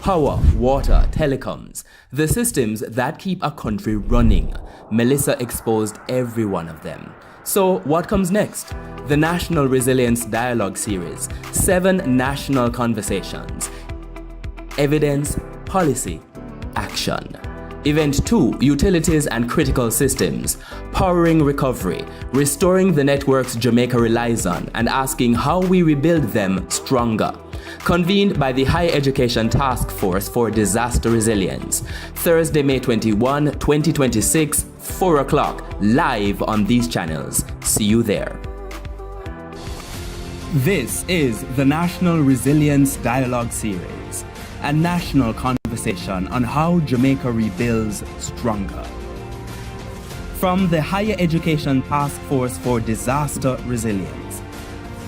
Power, water, telecoms, the systems that keep a country running. Melissa exposed every one of them. So what comes next? The National Resilience Dialogue Series, 7 national conversations. Evidence, policy, action. Event 2, Utilities and Critical Systems, powering recovery, restoring the networks Jamaica relies on and asking how we rebuild them stronger. Convened by the Higher Education Task Force for Disaster Resilience. Thursday, May 21, 2026, 4 o'clock, live on these channels. See you there. This is the National Resilience Dialogue Series, a national conversation on how Jamaica rebuilds stronger. From the Higher Education Task Force for Disaster Resilience.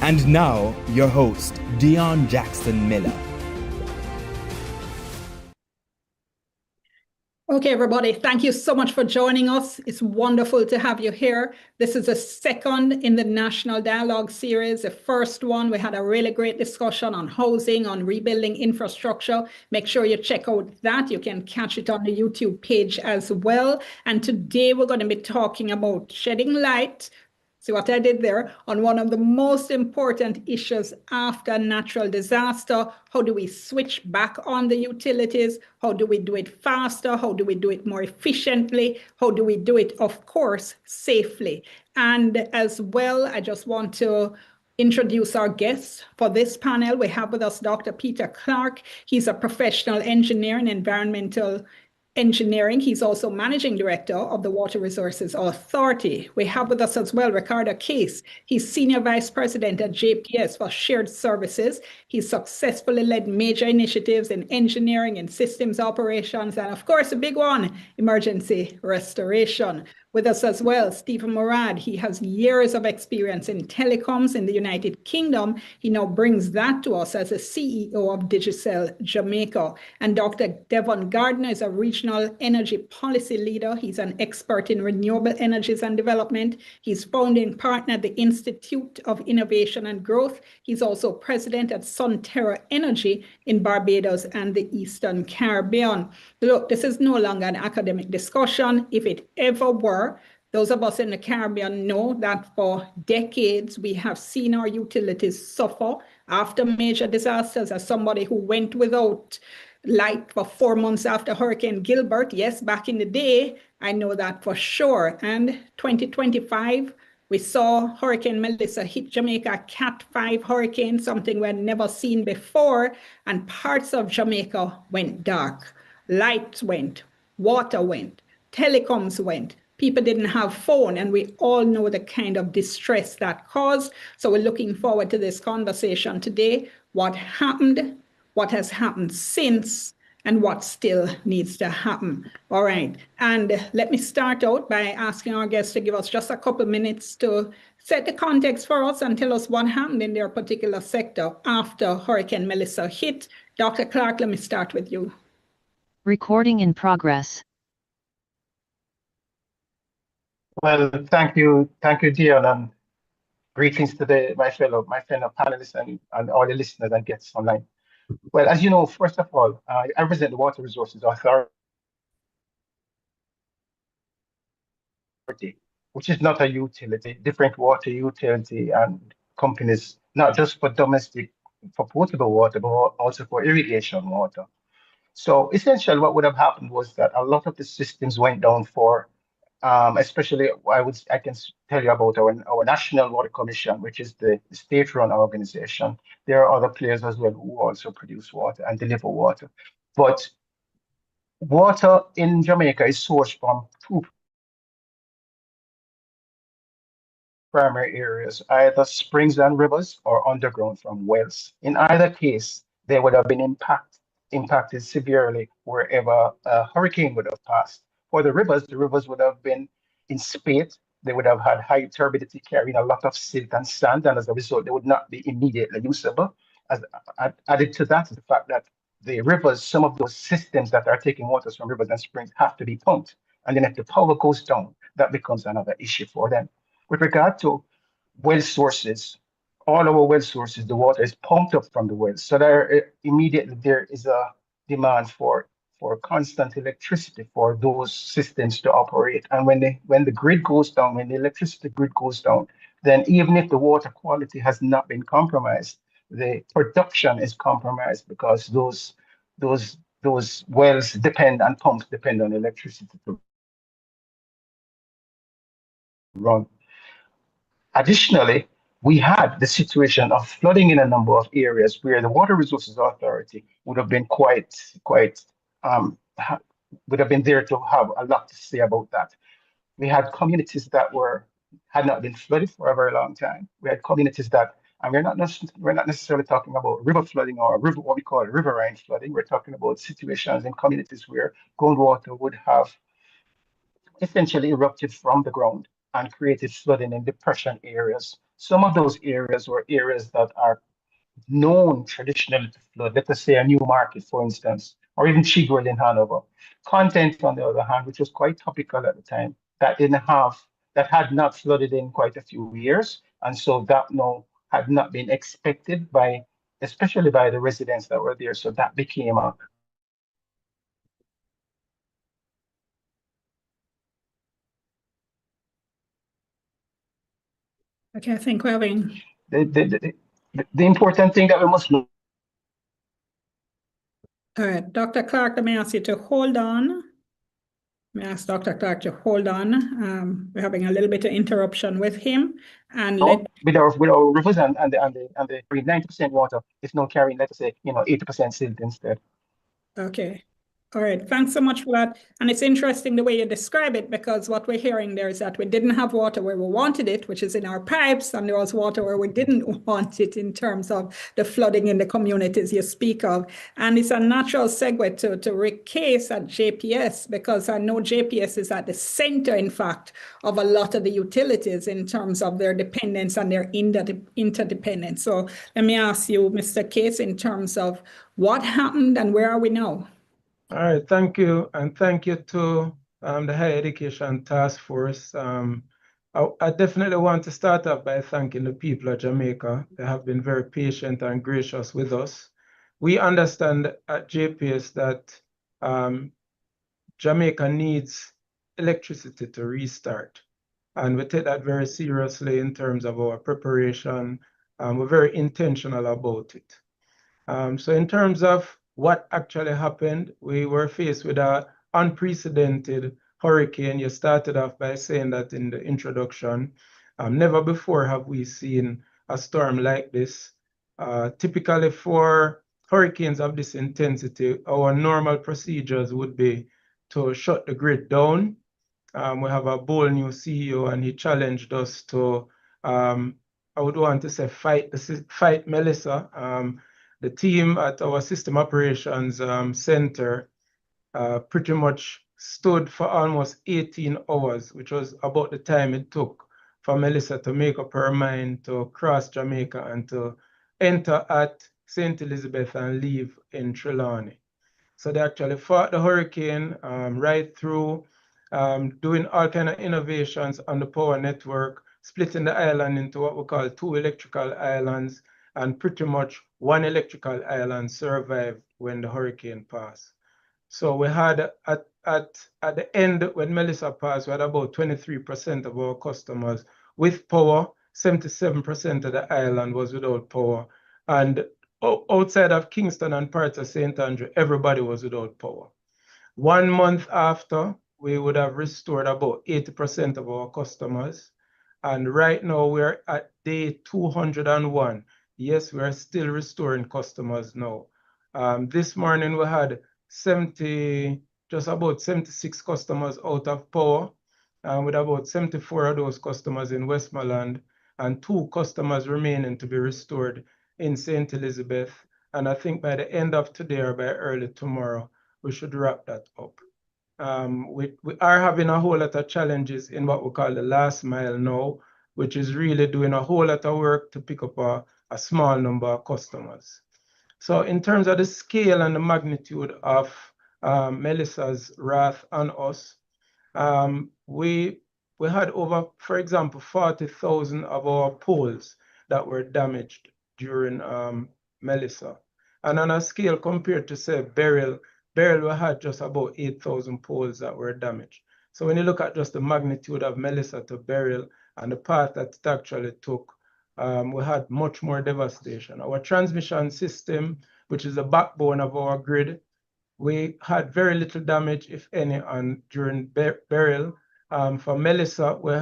And now, your host, Dion Jackson Miller. Okay, everybody, thank you so much for joining us. It's wonderful to have you here. This is the second in the National Dialogue Series. The first one, we had a really great discussion on housing, on rebuilding infrastructure. Make sure you check out that. You can catch it on the YouTube page as well. And today we're going to be talking about shedding light. See what I did there? On one of the most important issues after natural disaster. How do we switch back on the utilities? How do we do it faster? How do we do it more efficiently? How do we do it, of course, safely? And as well, I just want to introduce our guests for this panel. We have with us Dr. Peter Clark. He's a professional engineer in environmental engineering. He's also managing director of the Water Resources Authority. We have with us as well Ricardo Case. He's senior vice president at JPS for shared services. He's successfully led major initiatives in engineering and systems operations, and of course, a big one, emergency restoration. With us as well, Stephen Murad. He has years of experience in telecoms in the United Kingdom. He now brings that to us as a CEO of Digicel Jamaica. And Dr. Devon Gardner is a regional energy policy leader. He's an expert in renewable energies and development. He's founding partner at the Institute of Innovation and Growth. He's also president at Sunterra Energy in Barbados and the Eastern Caribbean. Look, this is no longer an academic discussion. If it ever were, those of us in the Caribbean know that for decades we have seen our utilities suffer after major disasters. As somebody who went without light for 4 months after Hurricane Gilbert, yes, back in the day, I know that for sure. And 2025, we saw Hurricane Melissa hit Jamaica, Cat 5 hurricane, something we had never seen before, and parts of Jamaica went dark. Lights went, water went, telecoms went. People didn't have phone, and we all know the kind of distress that caused. So we're looking forward to this conversation today. What happened, what has happened since, and what still needs to happen. All right. And let me start out by asking our guests to give us just a couple minutes to set the context for us and tell us what happened in their particular sector after Hurricane Melissa hit. Dr. Clark, let me start with you. Recording in progress. Well, thank you, Dion, and greetings to my fellow panelists and all the listeners and guests online. Well, as you know, first of all, I represent the Water Resources Authority, which is not a utility, different water utility and companies, not just for potable water, but also for irrigation water. So essentially what would have happened was that a lot of the systems went down for especially, I can tell you about our National Water Commission, which is the state-run organization. There are other players as well who also produce water and deliver water. But water in Jamaica is sourced from 2 primary areas, either springs and rivers or underground from wells. In either case, they would have been impacted severely wherever a hurricane would have passed. For the rivers would have been in spate. They would have had high turbidity, carrying a lot of silt and sand, and as a result, they would not be immediately usable. Added to that is the fact that the rivers, some of those systems that are taking waters from rivers and springs have to be pumped. And then if the power goes down, that becomes another issue for them. With regard to well sources, all our well sources, the water is pumped up from the wells. So there is a demand for constant electricity for those systems to operate. And when the grid goes down, when the electricity grid goes down, then even if the water quality has not been compromised, the production is compromised because those wells depend and pumps depend on electricity to run. Additionally, we had the situation of flooding in a number of areas where the Water Resources Authority would have been quite would have been there to have a lot to say about that. We had communities that had not been flooded for a very long time. We had communities that, and we're not necessarily talking about river flooding or river, what we call riverine flooding. We're talking about situations in communities where groundwater would have essentially erupted from the ground and created flooding in depression areas. Some of those areas were areas that are known traditionally to flood. Let us say a new market, for instance, or even Chigwell in Hanover. Content, on the other hand, which was quite topical at the time, that had not flooded in quite a few years. And so that no had not been expected by, especially by the residents that were there. So that became a Okay, I think we're having. the important thing that we must know. All right, Dr. Clark, let me ask you to hold on. Let me ask Dr. Clark to hold on. We're having a little bit of interruption with him. And with our rivers and the 90% water is now carrying, let's say, 80% silt instead. okay. All right, thanks so much for that. And it's interesting the way you describe it, because what we're hearing there is that we didn't have water where we wanted it, which is in our pipes, and there was water where we didn't want it in terms of the flooding in the communities you speak of. And it's a natural segue to Rick Case at JPS, because I know JPS is at the center, in fact, of a lot of the utilities in terms of their dependence and their interdependence. So let me ask you, Mr. Case, in terms of what happened and where are we now? All right, thank you. And thank you to the Higher Education Task Force. I definitely want to start off by thanking the people of Jamaica. They have been very patient and gracious with us. We understand at JPS that Jamaica needs electricity to restart. And we take that very seriously in terms of our preparation. We're very intentional about it. So in terms of what actually happened, we were faced with an unprecedented hurricane. You started off by saying that in the introduction. Never before have we seen a storm like this. Typically for hurricanes of this intensity, our normal procedures would be to shut the grid down. We have a bold new CEO, and he challenged us to, I would want to say, fight Melissa. The team at our System Operations Center pretty much stood for almost 18 hours, which was about the time it took for Melissa to make up her mind to cross Jamaica and to enter at St. Elizabeth and leave in Trelawney. So they actually fought the hurricane right through, doing all kinds of innovations on the power network, splitting the island into what we call 2 electrical islands, and pretty much 1 electrical island survived when the hurricane passed. So we had at the end, when Melissa passed, we had about 23% of our customers with power. 77% of the island was without power. And outside of Kingston and parts of St. Andrew, everybody was without power. 1 month after, we would have restored about 80% of our customers. And right now we're at day 201. Yes, we are still restoring customers now. This morning we had just about 76 customers out of power, with about 74 of those customers in Westmoreland, and 2 customers remaining to be restored in St. Elizabeth. And I think by the end of today or by early tomorrow, we should wrap that up. We are having a whole lot of challenges in what we call the last mile now, which is really doing a whole lot of work to pick up a small number of customers. So in terms of the scale and the magnitude of Melissa's wrath on us, we had over, for example, 40,000 of our poles that were damaged during Melissa. And on a scale compared to, say, Beryl, we had just about 8,000 poles that were damaged. So when you look at just the magnitude of Melissa to Beryl and the path that it actually took, we had much more devastation. Our transmission system, which is the backbone of our grid, we had very little damage, if any, during Beryl. For Melissa, we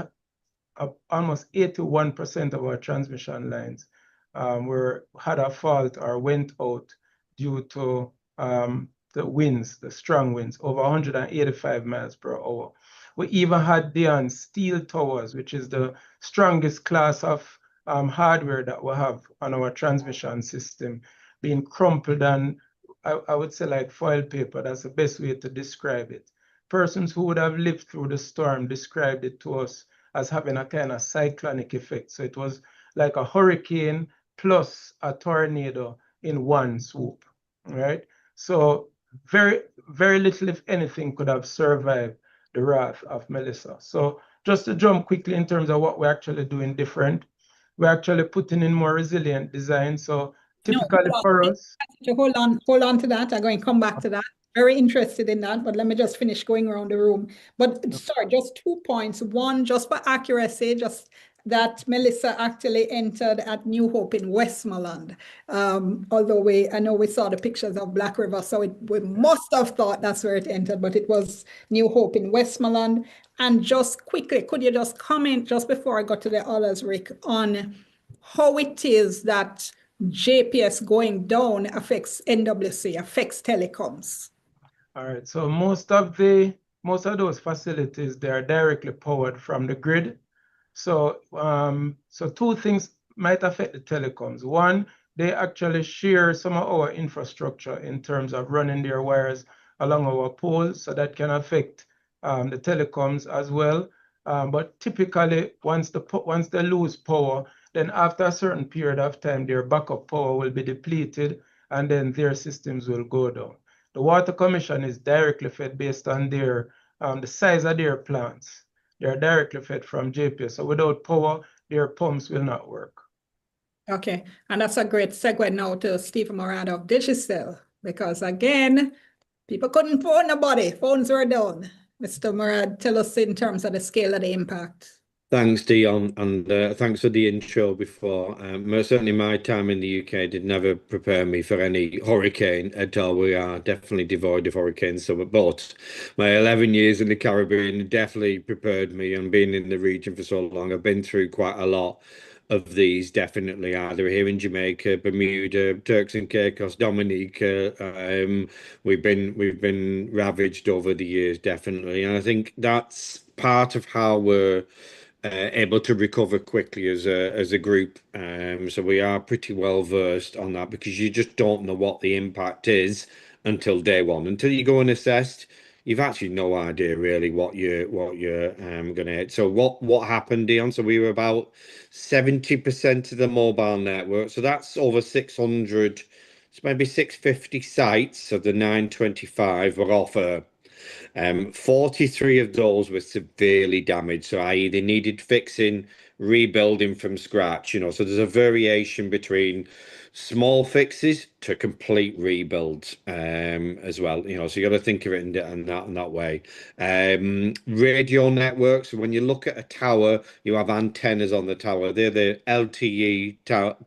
almost 81% of our transmission lines had a fault or went out due to the winds, the strong winds, over 185 miles per hour. We even had the steel towers, which is the strongest class of hardware that we have on our transmission system, being crumpled and I would say like foil paper. That's the best way to describe it. Persons who would have lived through the storm described it to us as having a kind of cyclonic effect. So it was like a hurricane plus a tornado in one swoop, right? So very, very little, if anything, could have survived the wrath of Melissa. So just to jump quickly in terms of what we're actually doing different, we're actually putting in more resilient design. So typically for us, hold on to that. I'm going to come back to that. Very interested in that, but let me just finish going around the room. But sorry, just 2 points. One, just for accuracy, just that Melissa actually entered at New Hope in Westmoreland. Although I know we saw the pictures of Black River, so we must have thought that's where it entered, but it was New Hope in Westmoreland. And just quickly, could you just comment just before I got to the others, Rick, on how it is that JPS going down affects NWC, affects telecoms? All right, so most of those facilities, they are directly powered from the grid. So two things might affect the telecoms. One, they actually share some of our infrastructure in terms of running their wires along our poles, so that can affect the telecoms as well. But typically, once they lose power, then after a certain period of time, their backup power will be depleted, and then their systems will go down. The Water Commission is directly fed based on the size of their plants. They are directly fed from JPS. So without power, their pumps will not work. Okay, and that's a great segue now to Stephen Morad of Digicel, because again, people couldn't phone nobody. Phones were down. Mr. Morad, tell us in terms of the scale of the impact. Thanks, Dion, and thanks for the intro before. Certainly my time in the UK did never prepare me for any hurricane at all. We are definitely devoid of hurricanes, but my 11 years in the Caribbean definitely prepared me, and being in the region for so long, I've been through quite a lot of these, definitely, either here in Jamaica, Bermuda, Turks and Caicos, Dominica. We've been ravaged over the years, definitely, and I think that's part of how we're able to recover quickly as a group. So we are pretty well versed on that, because you just don't know what the impact is until day one. Until you go and assess, you've actually no idea really what you're gonna hit. So what happened, Dion? So we were about 70% of the mobile network. So that's over 600, so maybe 650 sites of the 925 were off air. 43 of those were severely damaged, so i.e. they needed fixing, rebuilding from scratch, so there's a variation between small fixes to complete rebuilds as well, so you got to think of it in that way. Radio networks, when you look at a tower, you have antennas on the tower. They're the LTE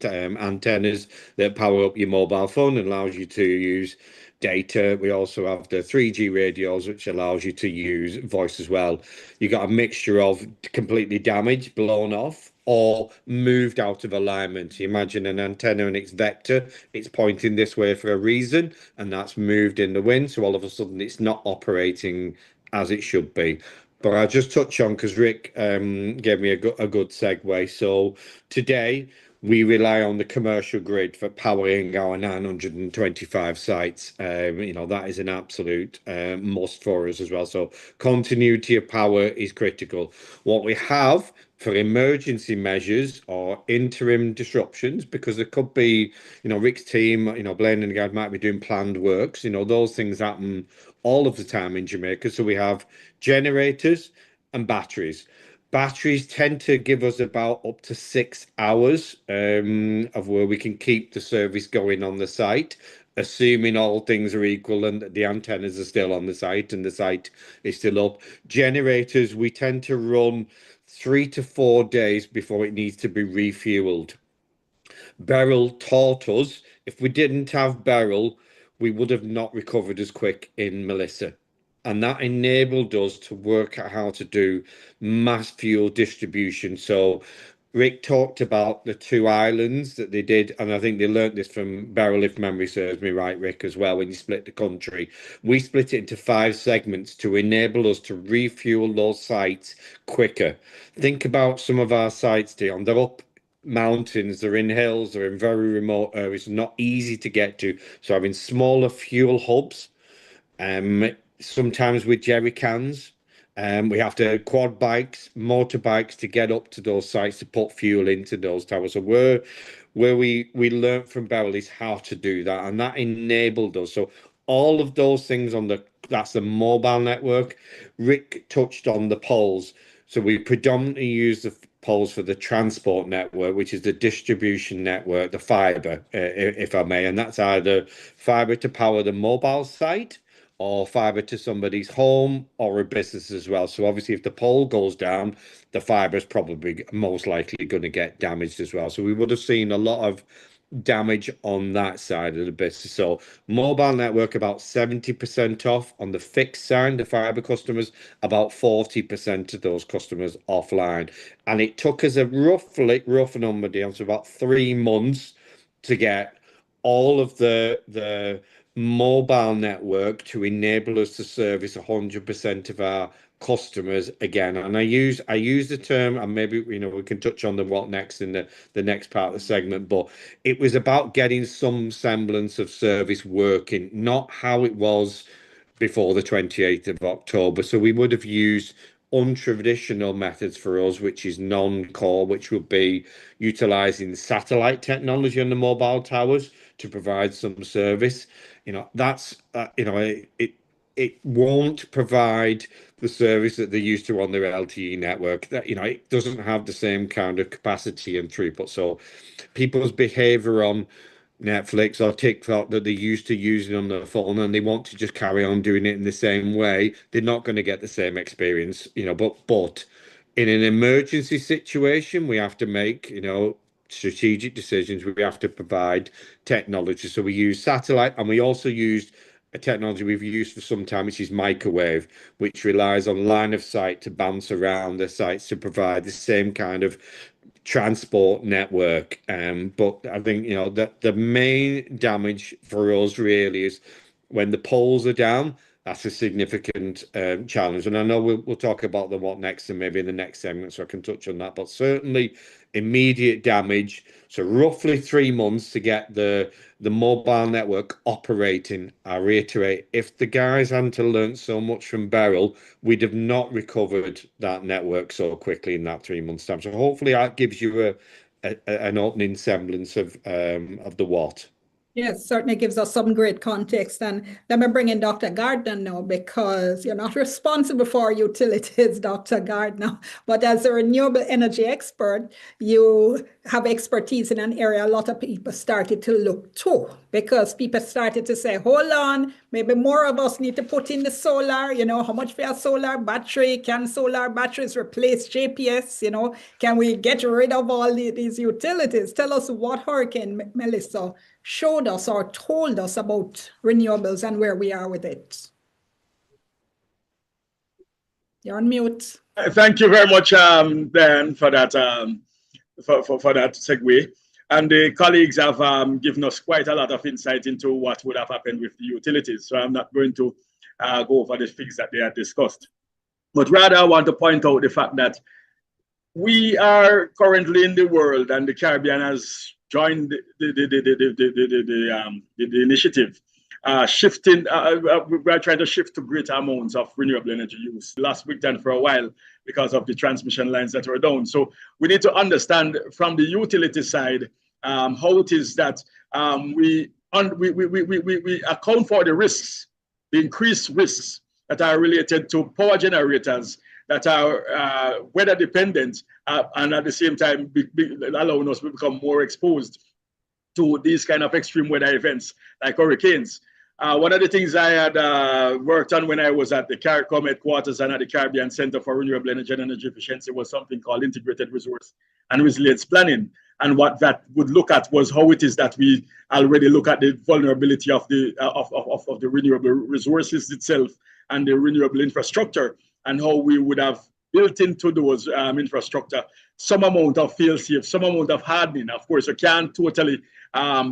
antennas that power up your mobile phone and allows you to use data. We also have the 3G radios, which allows you to use voice as well. You got a mixture of completely damaged, blown off, or moved out of alignment. You imagine an antenna and its vector, it's pointing this way for a reason, and that's moved in the wind, so all of a sudden it's not operating as it should be. But I'll just touch on, because Rick gave me a good segue. So today we rely on the commercial grid for powering our 925 sites. That is an absolute must for us as well. So continuity of power is critical. What we have for emergency measures or interim disruptions, because there could be, Rick's team, Blaine and the guys might be doing planned works. Those things happen all of the time in Jamaica. So we have generators and batteries. Batteries tend to give us about up to 6 hours of where we can keep the service going on the site. assuming all things are equal and the antennas are still on the site and the site is still up. Generators, we tend to run 3 to 4 days before it needs to be refueled. Beryl taught us if we didn't have Beryl, we would have not recovered as quick in Melissa. And that enabled us to work out how to do mass fuel distribution. So Rick talked about the 2 islands that they did, and I think they learnt this from Beryl, if memory serves me right, Rick, as well, when you split the country. We split it into 5 segments to enable us to refuel those sites quicker. Think about some of our sites, Dion. They're up mountains, they're in hills, they're in very remote areas, not easy to get to. So having smaller fuel hubs, sometimes with jerry cans, we have to quad bikes, motorbikes to get up to those sites to put fuel into those towers. So where we learned from Beryl is how to do that, and that enabled us. So all of those things that's the mobile network. Rick touched on the poles. So we predominantly use the poles for the transport network, which is the distribution network, the fiber, if I may, and that's either fiber to power the mobile site or fiber to somebody's home or a business as well. So obviously if the pole goes down, the fiber is probably most likely going to get damaged as well. So we would have seen a lot of damage on that side of the business. So mobile network about 70% off. On the fixed side, the fiber customers, about 40% of those customers offline. And it took us a rough number down to about 3 months to get all of the mobile network to enable us to service 100% of our customers again. And I use the term, and maybe we can touch on the what next in the next part of the segment, but it was about getting some semblance of service working, not how it was before the 28th of October. So we would have used untraditional methods for us, which is non-core, which would be utilizing satellite technology on the mobile towers to provide some service. That's it won't provide the service that they used to on their LTE network. That it doesn't have the same kind of capacity and throughput. So people's behavior on Netflix or TikTok that they're used to using on their phone, and they want to just carry on doing it in the same way, they're not going to get the same experience, but in an emergency situation, we have to make, strategic decisions. We have to provide technology. So we use satellite, and we also used a technology we've used for some time, which is microwave, which relies on line of sight to bounce around the sites to provide the same kind of transport network. But I think the main damage for us really is when the poles are down. That's a significant challenge, and I know we'll talk about the what next and maybe in the next segment, so I can touch on that. But certainly immediate damage. So roughly 3 months to get the mobile network operating. I reiterate, if the guys hadn't learned so much from Beryl, we'd have not recovered that network so quickly in that 3 months time. So hopefully that gives you an opening semblance of the what. Yes, certainly gives us some great context. And let me bring in Dr. Gardner now, because you're not responsible for utilities, Dr. Gardner, but as a renewable energy expert, you have expertise in an area a lot of people started to look to, because people started to say, hold on, maybe more of us need to put in the solar, how much for a solar battery? Can solar batteries replace GPS? Can we get rid of all these utilities? Tell us what Hurricane Melissa showed us or told us about renewables and where we are with it. You're on mute. Thank you very much, Dan, for that for that segue. And the colleagues have given us quite a lot of insight into what would have happened with the utilities. So I'm not going to go over the things that they had discussed, but rather I want to point out the fact that we are currently in the world, and the Caribbean has joined the initiative, shifting. We're trying to shift to greater amounts of renewable energy use. Last week and for a while, because of the transmission lines that were down. So we need to understand from the utility side how it is that we account for the risks, the increased risks that are related to power generators that are weather dependent, and at the same time allowing us to become more exposed to these kind of extreme weather events like hurricanes. One of the things I had worked on when I was at the CARICOM headquarters and at the Caribbean Center for Renewable Energy and Energy Efficiency was something called Integrated Resource and Resilience Planning. And what that would look at was how it is that we already look at the vulnerability of the renewable resources itself and the renewable infrastructure, and how we would have built into those infrastructure some amount of fail-safe, some amount of hardening. Of course, you can't totally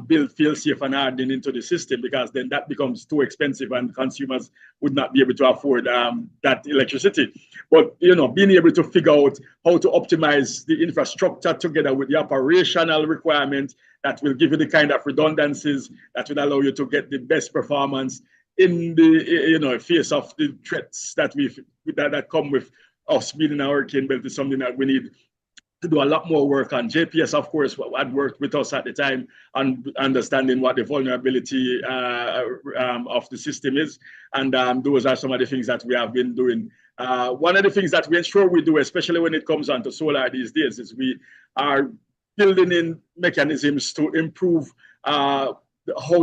build fail-safe and hardening into the system, because then that becomes too expensive and consumers would not be able to afford that electricity. But being able to figure out how to optimize the infrastructure together with the operational requirement that will give you the kind of redundancies that will allow you to get the best performance in the face of the threats that that come with us being in a hurricane belt is something that we need to do a lot more work on. JPS, of course, had worked with us at the time on understanding what the vulnerability of the system is. And those are some of the things that we have been doing. One of the things that we ensure we do, especially when it comes on to solar these days, is we are building in mechanisms to improve how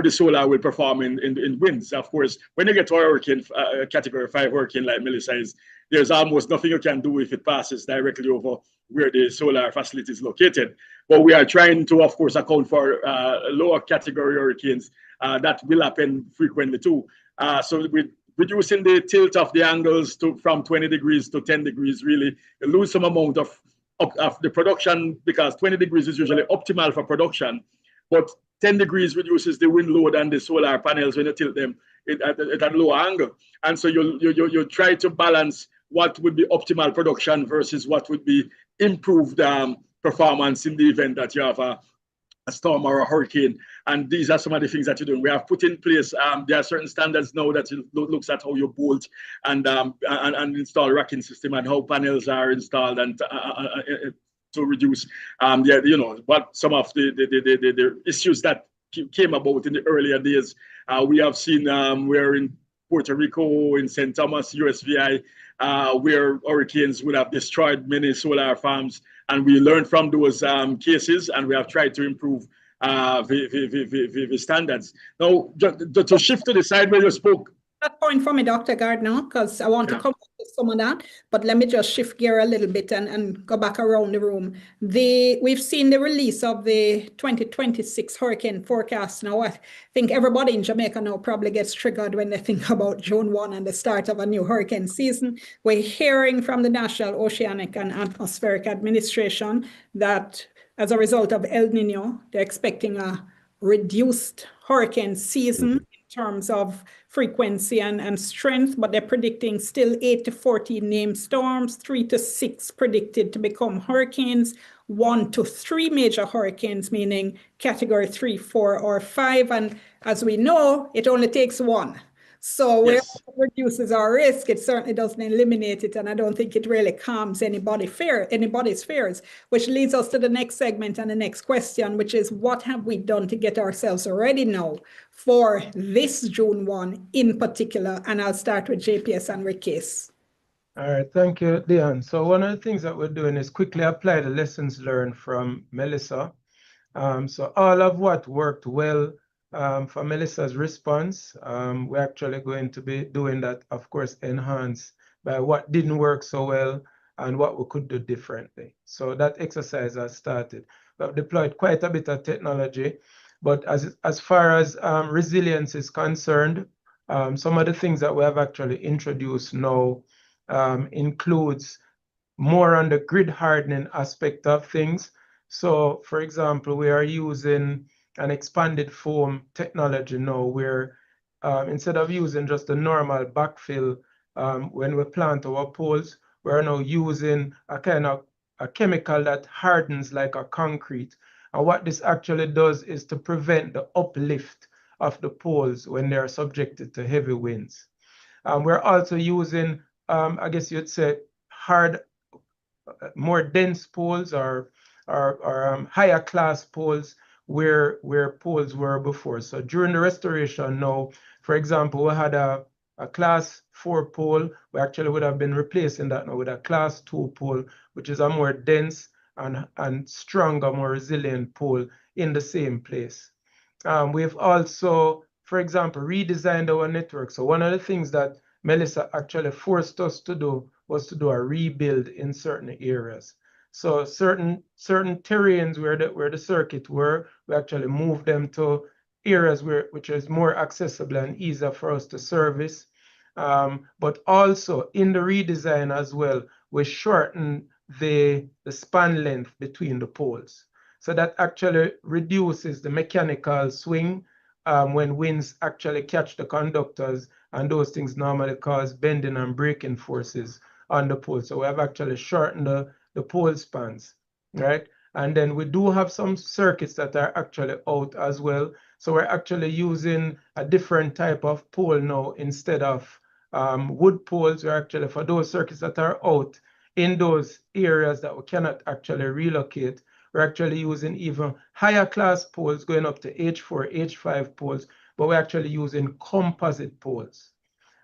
the solar will perform in winds. Of course, when you get to a hurricane, category 5 hurricane like Melissa is, there's almost nothing you can do if it passes directly over where the solar facility is located. But we are trying to, of course, account for lower category hurricanes that will happen frequently too. So with reducing the tilt of the angles from 20 degrees to 10 degrees, really, you lose some amount of the production, because 20 degrees is usually optimal for production, but 10 degrees reduces the wind load and the solar panels when you tilt them at a lower angle. And so you try to balance what would be optimal production versus what would be improved performance in the event that you have a storm or a hurricane. And these are some of the things that you're doing. We have put in place, there are certain standards now that looks at how you bolt and install racking system and how panels are installed, and to reduce what some of the issues that came about in the earlier days. We have seen we're in Puerto Rico, in St. Thomas, USVI, where hurricanes would have destroyed many solar farms, and we learned from those cases, and we have tried to improve the standards. Now, to shift to the side where you spoke. That point for me, Dr. Gardner, because I want to come back to some of that, but let me just shift gear a little bit and go back around the room. We've seen the release of the 2026 hurricane forecast now. I think everybody in Jamaica now probably gets triggered when they think about June 1 and the start of a new hurricane season. We're hearing from the National Oceanic and Atmospheric Administration that as a result of El Nino, they're expecting a reduced hurricane season in terms of frequency and strength, but they're predicting still 8 to 14 named storms, 3 to 6 predicted to become hurricanes, 1 to 3 major hurricanes, meaning category 3, 4, or 5. And as we know, it only takes one. So where it reduces our risk, it certainly doesn't eliminate it. And I don't think it really calms anybody's fears, which leads us to the next segment and the next question, which is what have we done to get ourselves ready now for this June 1 in particular? And I'll start with JPS and Rickes. All right, thank you, Diane. So one of the things that we're doing is quickly apply the lessons learned from Melissa. So all of what worked well for Melissa's response, we're actually going to be doing that, of course, enhanced by what didn't work so well and what we could do differently. So that exercise has started. We've deployed quite a bit of technology, but as far as resilience is concerned, some of the things that we have actually introduced now includes more on the grid hardening aspect of things. So, for example, we are using an expanded foam technology now where instead of using just the normal backfill when we plant our poles, we're now using a kind of a chemical that hardens like a concrete. And what this actually does is to prevent the uplift of the poles when they are subjected to heavy winds. We're also using, I guess you'd say, more dense poles or higher class poles where poles were before. So during the restoration now, for example, we had a class 4 pole. We actually would have been replacing that now with a class 2 pole, which is a more dense and stronger, more resilient pole in the same place. We've also, for example, redesigned our network. So one of the things that Melissa actually forced us to do was to do a rebuild in certain areas. So certain terrains where the circuit were, we actually moved them to areas which is more accessible and easier for us to service. But also in the redesign as well, we shortened the span length between the poles. So that actually reduces the mechanical swing when winds actually catch the conductors, and those things normally cause bending and breaking forces on the pole. So we have actually shortened the pole spans, right? And then we do have some circuits that are actually out as well. So we're actually using a different type of pole now instead of wood poles. We're actually, for those circuits that are out in those areas that we cannot actually relocate, we're actually using even higher class poles going up to H4, H5 poles, but we're actually using composite poles.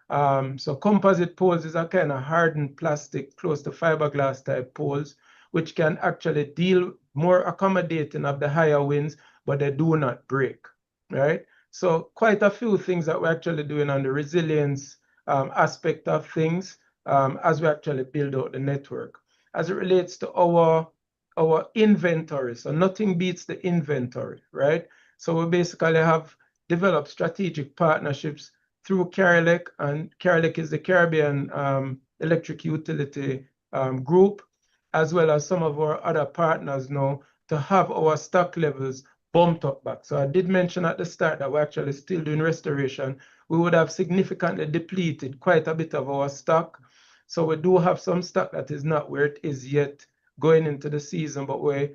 So composite poles is a kind of hardened plastic, close to fiberglass type poles, which can actually deal more accommodating of the higher winds, but they do not break, right? So quite a few things that we're actually doing on the resilience aspect of things as we actually build out the network. As it relates to our inventory, so nothing beats the inventory, right? So we basically have developed strategic partnerships through Carelec, and Carelec is the Caribbean electric utility group, as well as some of our other partners now, to have our stock levels bumped up back. So I did mention at the start that we're actually still doing restoration. We would have significantly depleted quite a bit of our stock. So we do have some stock that is not where it is yet going into the season, but we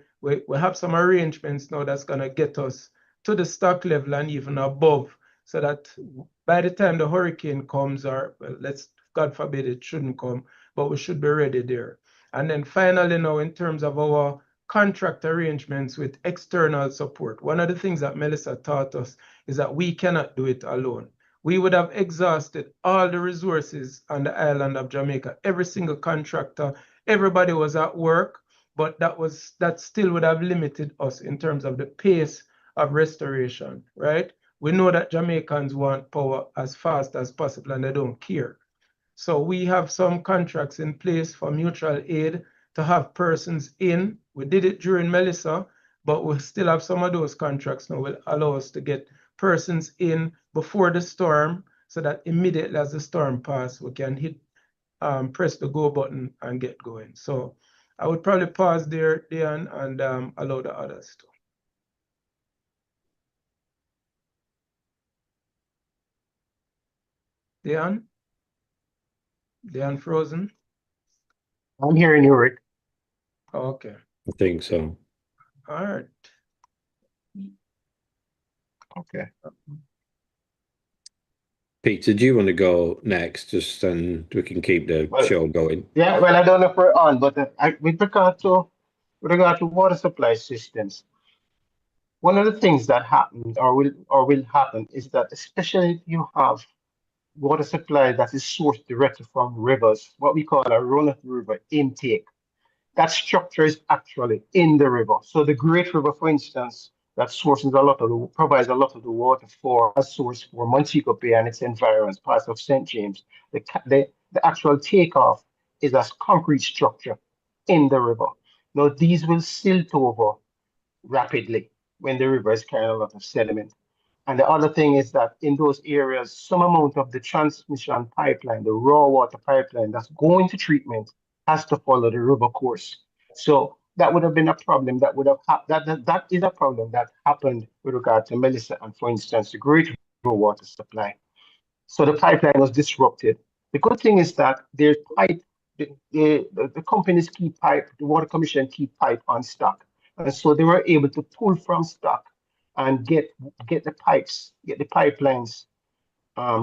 have some arrangements now that's going to get us to the stock level and even above, so that by the time the hurricane comes, or well, God forbid it shouldn't come, but we should be ready there. And then finally now, in terms of our contract arrangements with external support, one of the things that Melissa taught us is that we cannot do it alone. We would have exhausted all the resources on the island of Jamaica, every single contractor, everybody was at work, but that still would have limited us in terms of the pace of restoration, right? We know that Jamaicans want power as fast as possible and they don't care. So we have some contracts in place for mutual aid to have persons in. We did it during Melissa, but we still have some of those contracts now will allow us to get persons in before the storm, so that immediately as the storm passes, we can press the go button and get going. So I would probably pause there, Dan, and allow the others to. Dan? Dan frozen? I'm hearing you, Rick. Okay. I think so. All right. Okay. Peter, do you want to go next, just and we can keep the show going? Yeah, well, I don't know if we're on, but with regard to water supply systems, one of the things that happened or will happen is that, especially if you have water supply that is sourced directly from rivers, what we call a run-of-the-river intake, that structure is actually in the river. So the Great River, for instance, that provides a lot of the water for a source for Montego Bay and its environs, parts of St. James. The actual takeoff is a concrete structure in the river. Now these will silt over rapidly when the river is carrying a lot of sediment. And the other thing is that in those areas, some amount of the transmission pipeline, the raw water pipeline that's going to treatment, has to follow the river course. So that would have been a problem that would have that is a problem that happened with regard to Melissa and, for instance, the Great River water supply. So the pipeline was disrupted. The good thing is that there's pipe, the companies keep pipe, the Water Commission keep pipe on stock. And so they were able to pull from stock and get the pipelines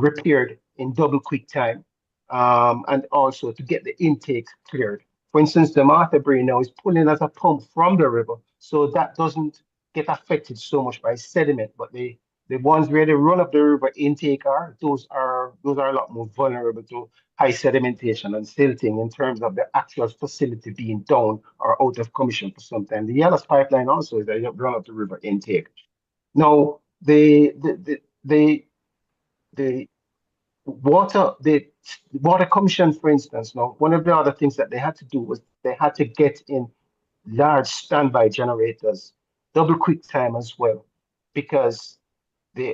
repaired in double quick time, and also to get the intakes cleared. For instance, the Martha Brae now is pulling as a pump from the river, so that doesn't get affected so much by sediment, but the The ones where the run of the river intake those are a lot more vulnerable to high sedimentation and silting in terms of the actual facility being down or out of commission for some time. The Yellow pipeline also is a run of the river intake. Now, the water commission, for instance, now one of the other things that they had to do was they had to get in large standby generators, double quick time as well, because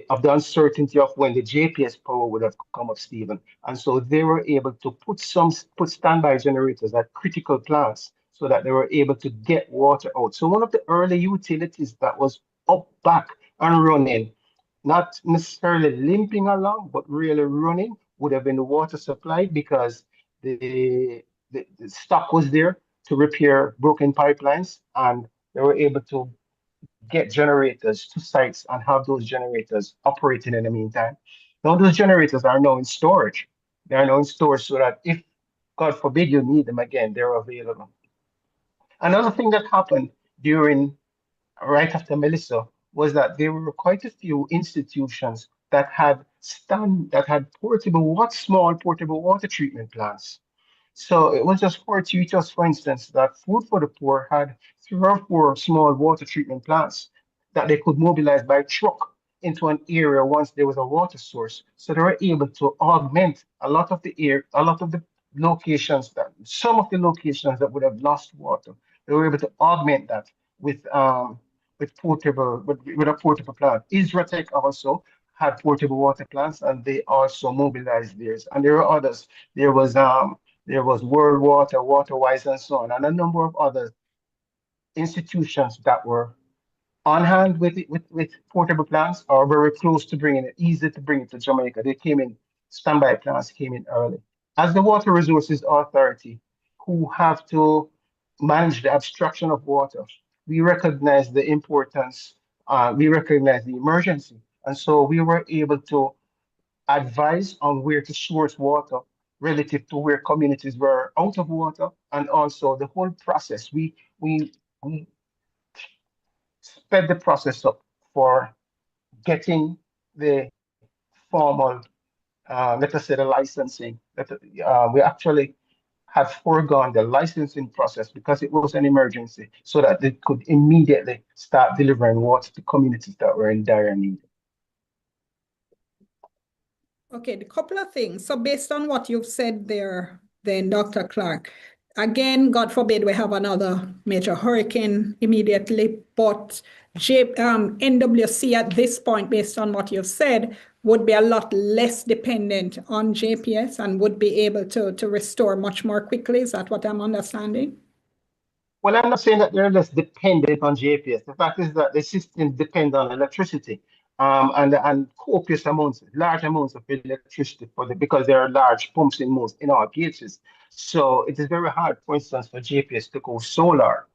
of the uncertainty of when the JPS power would have come up, Stephen. And so they were able to put standby generators at critical plants so that they were able to get water out. So one of the early utilities that was up, back, and running, not necessarily limping along, but really running, would have been the water supply, because the stock was there to repair broken pipelines, and they were able to get generators to sites and have those generators operating in the meantime. Now those generators are now in storage. They are now in storage so that if, God forbid, you need them again, they're available. Another thing that happened right after Melissa was that there were quite a few institutions that had small portable water treatment plants. So it was just fortuitous, for instance, that Food for the Poor had 3 or 4 small water treatment plants that they could mobilize by truck into an area once there was a water source. So they were able to augment a lot of the locations some of the locations that would have lost water. They were able to augment that with a portable plant. Isratech also had portable water plants, and they also mobilized theirs. And there were others. There was World Water, WaterWise, and so on, and a number of other institutions that were on hand with portable plants or very close to bringing it, easy to bring it to Jamaica. They came in, standby plants came in early. As the Water Resources Authority, who have to manage the abstraction of water, we recognize the importance, we recognize the emergency. And so we were able to advise on where to source water relative to where communities were out of water, and also the whole process. We sped the process up for getting the formal, let us say, the licensing. We actually had foregone the licensing process because it was an emergency, so that they could immediately start delivering water to communities that were in dire need. Okay, a couple of things. So based on what you've said there, then Dr. Clark, again, God forbid we have another major hurricane immediately, but NWC at this point, based on what you've said, would be a lot less dependent on JPS and would be able to restore much more quickly. Is that what I'm understanding? Well, I'm not saying that they're less dependent on JPS. The fact is that the systems depend on electricity, and copious amounts, large amounts of electricity because there are large pumps in all cases. So it is very hard, for instance, for JPS to go solar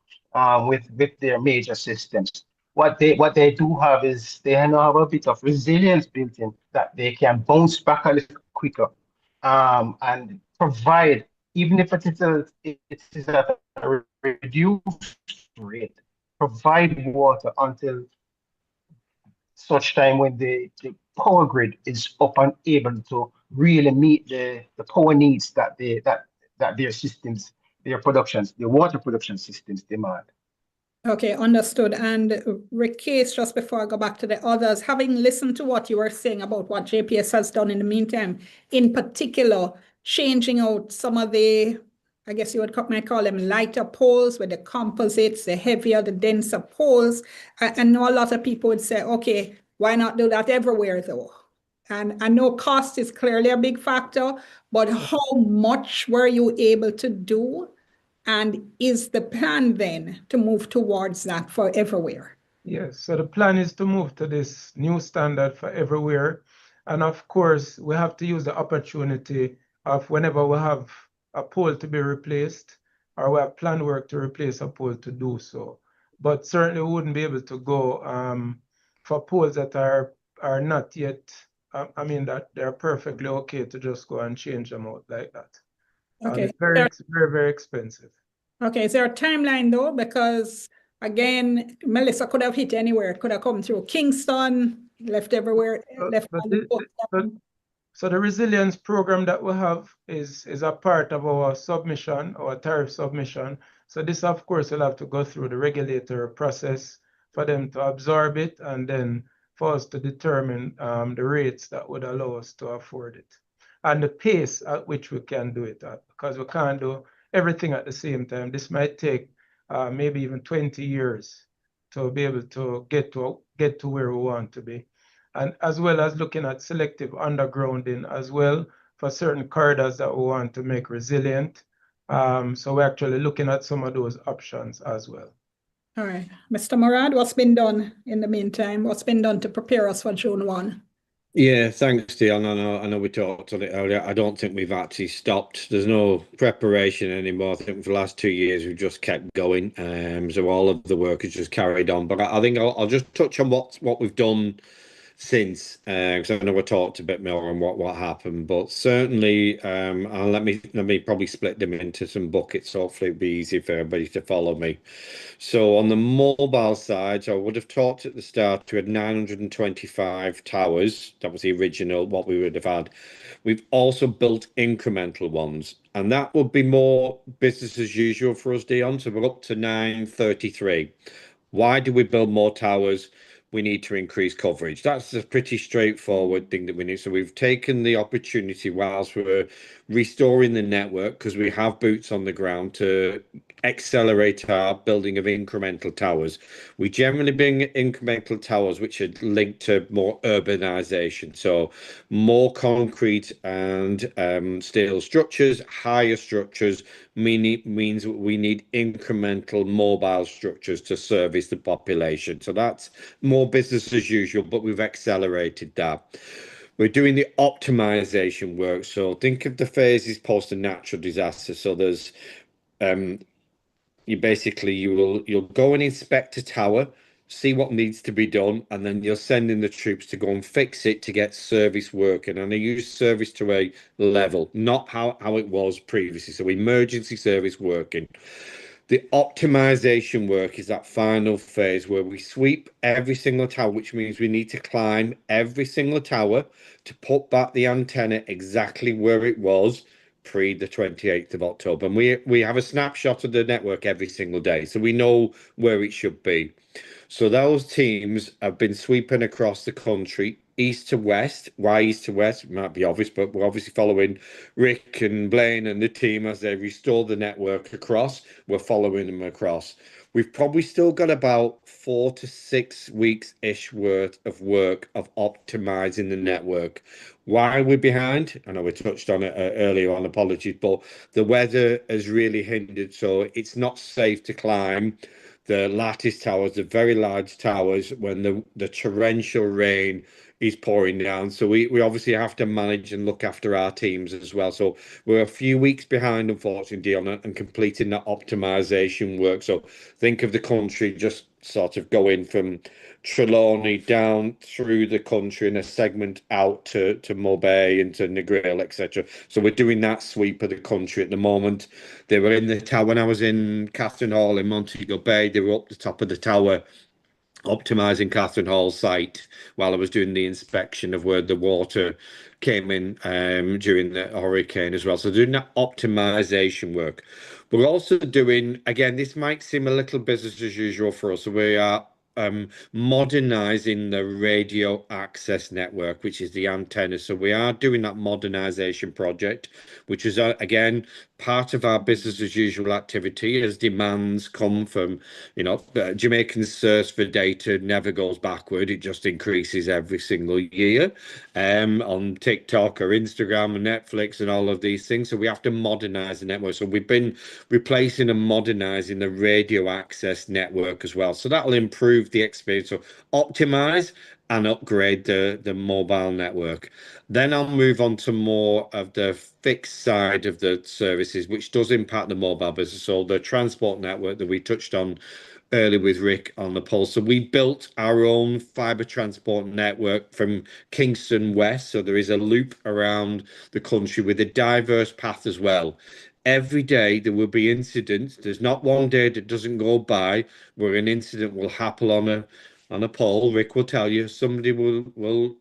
with their major systems. What they do have is they now have a bit of resilience built in, that they can bounce back a little quicker, and provide, even if it is at a reduced rate, provide water until such time when the power grid is up and able to really meet the power needs that their systems, their water production systems demand. Okay, understood. And Rakesh, just before I go back to the others, having listened to what you were saying about what JPS has done in the meantime, in particular, changing out some of the, I guess you might call them lighter poles with the composites, the heavier, the denser poles. I know a lot of people would say, okay, why not do that everywhere though? And I know cost is clearly a big factor, but how much were you able to do? And is the plan then to move towards that for everywhere? Yes, so the plan is to move to this new standard for everywhere. And of course, we have to use the opportunity of whenever we have a pole to be replaced, or we have planned work to replace a pole, to do so. But certainly we wouldn't be able to go for poles that are not yet, that they're perfectly okay to just go and change them out like that. Okay. It's very, very, very expensive. Okay, is there a timeline though? Because again, Melissa could have hit anywhere. It could have come through Kingston, left everywhere, left But on the boat. So the resilience program that we have is a part of our submission, our tariff submission. So this, of course, will have to go through the regulatory process for them to absorb it, and then for us to determine the rates that would allow us to afford it, and the pace at which we can do it at, because we can't do everything at the same time. This might take maybe even 20 years to be able to get to where we want to be. And as well as looking at selective undergrounding as well for certain corridors that we want to make resilient. So we're actually looking at some of those options as well. All right. Mr. Murad, what's been done in the meantime? What's been done to prepare us for June 1? Yeah, thanks, Dion. I know we talked on it earlier. I don't think we've actually stopped. There's no preparation anymore. I think for the last 2 years we've just kept going. So all of the work is just carried on. But I think I'll just touch on what we've done since, because I know we talked a bit more on what happened, but certainly, and let me probably split them into some buckets. Hopefully, it'll be easy for everybody to follow me. So on the mobile side, I would have talked at the start. We had 925 towers. That was the original what we would have had. We've also built incremental ones, and that would be more business as usual for us, Dion. So we're up to 933. Why do we build more towers? We need to increase coverage. That's a pretty straightforward thing that we need. So we've taken the opportunity whilst we're restoring the network, because we have boots on the ground, to accelerate our building of incremental towers. We generally bring incremental towers which are linked to more urbanization. So more concrete and steel structures, higher structures, means we need incremental mobile structures to service the population. So that's more business as usual, but we've accelerated that. We're doing the optimization work. So think of the phases post a natural disaster. So there's you'll go and inspect a tower, see what needs to be done, and then you'll send in the troops to go and fix it to get service working. And I use service to a level, not how it was previously. So emergency service working. The optimization work is that final phase where we sweep every single tower, which means we need to climb every single tower to put back the antenna exactly where it was pre the 28th of October. And we have a snapshot of the network every single day, so we know where it should be. So those teams have been sweeping across the country, east to west. Why east to west? It might be obvious, but we're obviously following Rick and Blaine and the team as they restore the network across. We're following them across. We've probably still got about 4 to 6 weeks-ish worth of work of optimizing the network. Why are we behind? I know we touched on it earlier on, apologies, but the weather has really hindered. So it's not safe to climb the lattice towers, the very large towers, when the torrential rain is pouring down. So we obviously have to manage and look after our teams as well. So we're a few weeks behind, unfortunately, on it, and completing that optimization work. So think of the country just sort of going from Trelawney down through the country in a segment out to Mobay and to Negril, etc. So we're doing that sweep of the country at the moment. They were in the tower when I was in Catherine Hall in Montego Bay. They were up the top of the tower optimizing Catherine Hall's site while I was doing the inspection of where the water came in during the hurricane as well. So doing that optimization work. We're also doing, again, this might seem a little business as usual for us. So we are modernizing the radio access network, which is the antenna. So we are doing that modernization project, which is again part of our business as usual activity as demands come from, Jamaicans' search for data never goes backward. It just increases every single year on TikTok or Instagram and Netflix and all of these things. So we have to modernize the network. So we've been replacing and modernizing the radio access network as well. So that'll improve the experience. So optimize and upgrade the mobile network. Then I'll move on to more of the fixed side of the services, which does impact the mobile business. So the transport network that we touched on earlier with Rick on the poll. So we built our own fiber transport network from Kingston West. So there is a loop around the country with a diverse path as well. Every day there will be incidents. There's not one day that doesn't go by where an incident will happen on on a pole. Rick will tell you somebody will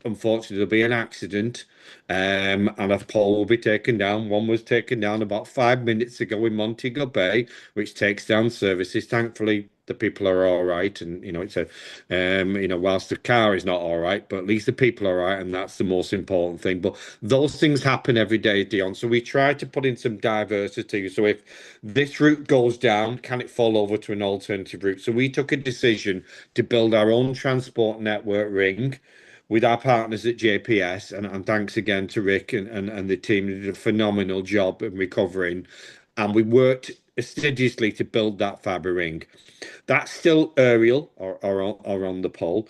unfortunately there'll be an accident, and a pole will be taken down. One was taken down about 5 minutes ago in Montego Bay, which takes down services. Thankfully, the people are all right, and it's a whilst the car is not all right, but at least the people are all right, and that's the most important thing. But those things happen every day, Dion. So we try to put in some diversity. So if this route goes down, can it fall over to an alternative route? So we took a decision to build our own transport network ring with our partners at JPS, and thanks again to Rick and the team. They did a phenomenal job in recovering, and we worked assiduously to build that fibre ring. That's still aerial or on the pole,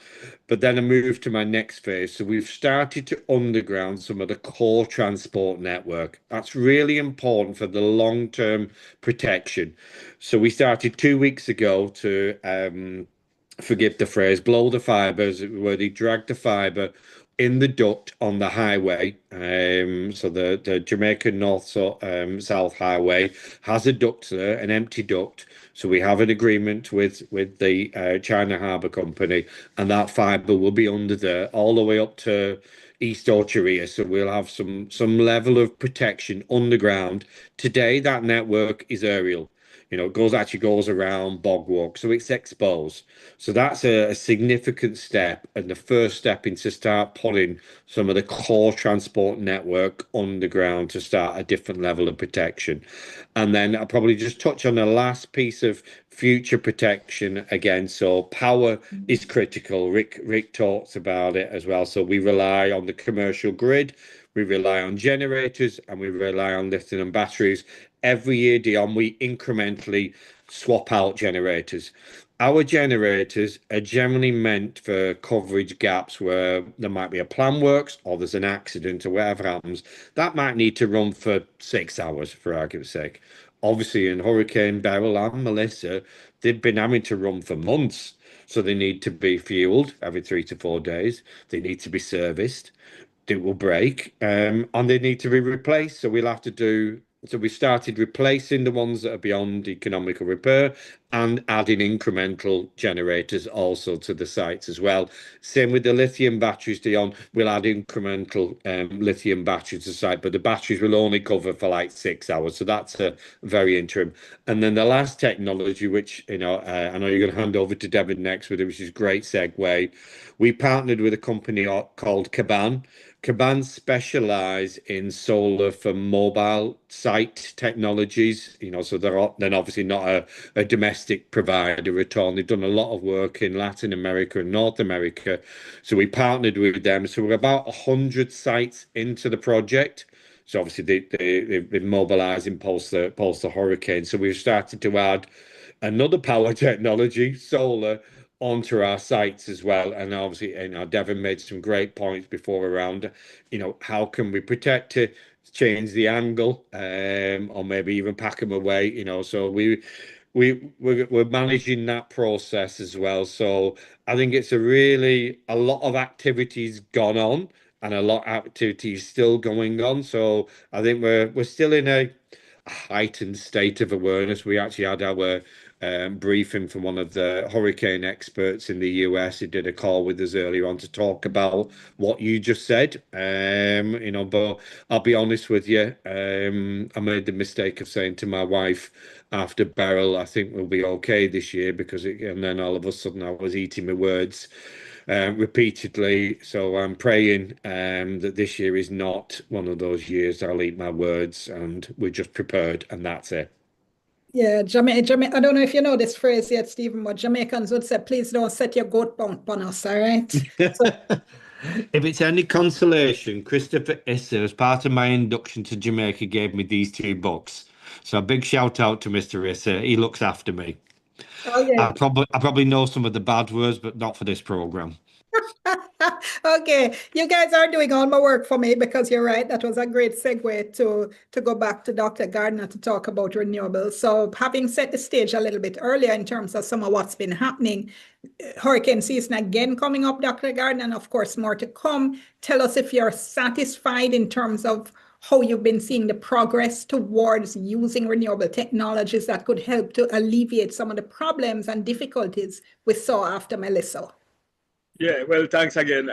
but then I moved to my next phase. So we've started to underground some of the core transport network. That's really important for the long-term protection. So we started 2 weeks ago to forgive the phrase, blow the fibres, where they drag the fibre in the duct on the highway. So the Jamaica South Highway has a duct there, an empty duct. So we have an agreement with the China Harbour Company, and that fibre will be under there all the way up to East Orcheria. So we'll have some level of protection underground. Today, that network is aerial. It goes around bog walk, so it's exposed. So that's a significant step, and the first step into start putting some of the core transport network underground to start a different level of protection. And then I'll probably just touch on the last piece of future protection again. So power is critical. Rick talks about it as well. So we rely on the commercial grid, we rely on generators, and we rely on lithium batteries. Every year, Dion, we incrementally swap out generators. Our generators are generally meant for coverage gaps where there might be a plan works or there's an accident or whatever happens. That might need to run for 6 hours, for argument's sake. Obviously, in Hurricane Beryl and Melissa, they've been having to run for months. So they need to be fueled every 3 to 4 days. They need to be serviced. It will break, and they need to be replaced. So we'll have to do. So we started replacing the ones that are beyond economical repair and adding incremental generators also to the sites as well. Same with the lithium batteries, Dion. We'll add incremental lithium batteries to the site, but the batteries will only cover for like 6 hours. So that's a very interim. And then the last technology, which I know you're going to hand over to Devin next with it, which is a great segue. We partnered with a company called Caban. Caban specialize in solar for mobile site technologies, so they're obviously not a domestic provider at all. And they've done a lot of work in Latin America and North America. So we partnered with them. So we're about 100 sites into the project. So obviously they've been mobilizing post the hurricane. So we've started to add another power technology, solar, onto our sites as well. And obviously, Devin made some great points before around, how can we protect to change the angle, or maybe even pack them away, so we're managing that process as well. So I think it's a lot of activities gone on and a lot of activities still going on. So I think we're still in a heightened state of awareness. We actually had our briefing from one of the hurricane experts in the US. He did a call with us earlier on to talk about what you just said. But I'll be honest with you, I made the mistake of saying to my wife after Beryl, I think we'll be okay this year, and then all of a sudden I was eating my words repeatedly. So I'm praying that this year is not one of those years I'll eat my words, and we're just prepared, and that's it. Yeah, Jamaica. I don't know if you know this phrase yet, Stephen, but Jamaicans would say, please don't set your goat bump on us, all right? So, If it's any consolation, Christopher Issa, as part of my induction to Jamaica, gave me these 2 books. So a big shout out to Mr. Issa. He looks after me. okay. I probably know some of the bad words, but not for this program. Okay, you guys are doing all my work for me, because you're right. That was a great segue to go back to Dr. Gardner to talk about renewables. So having set the stage a little bit earlier in terms of some of what's been happening, hurricane season again coming up, Dr. Gardner, and of course more to come. Tell us if you're satisfied in terms of how you've been seeing the progress towards using renewable technologies that could help to alleviate some of the problems and difficulties we saw after Melissa. Yeah, well, thanks again.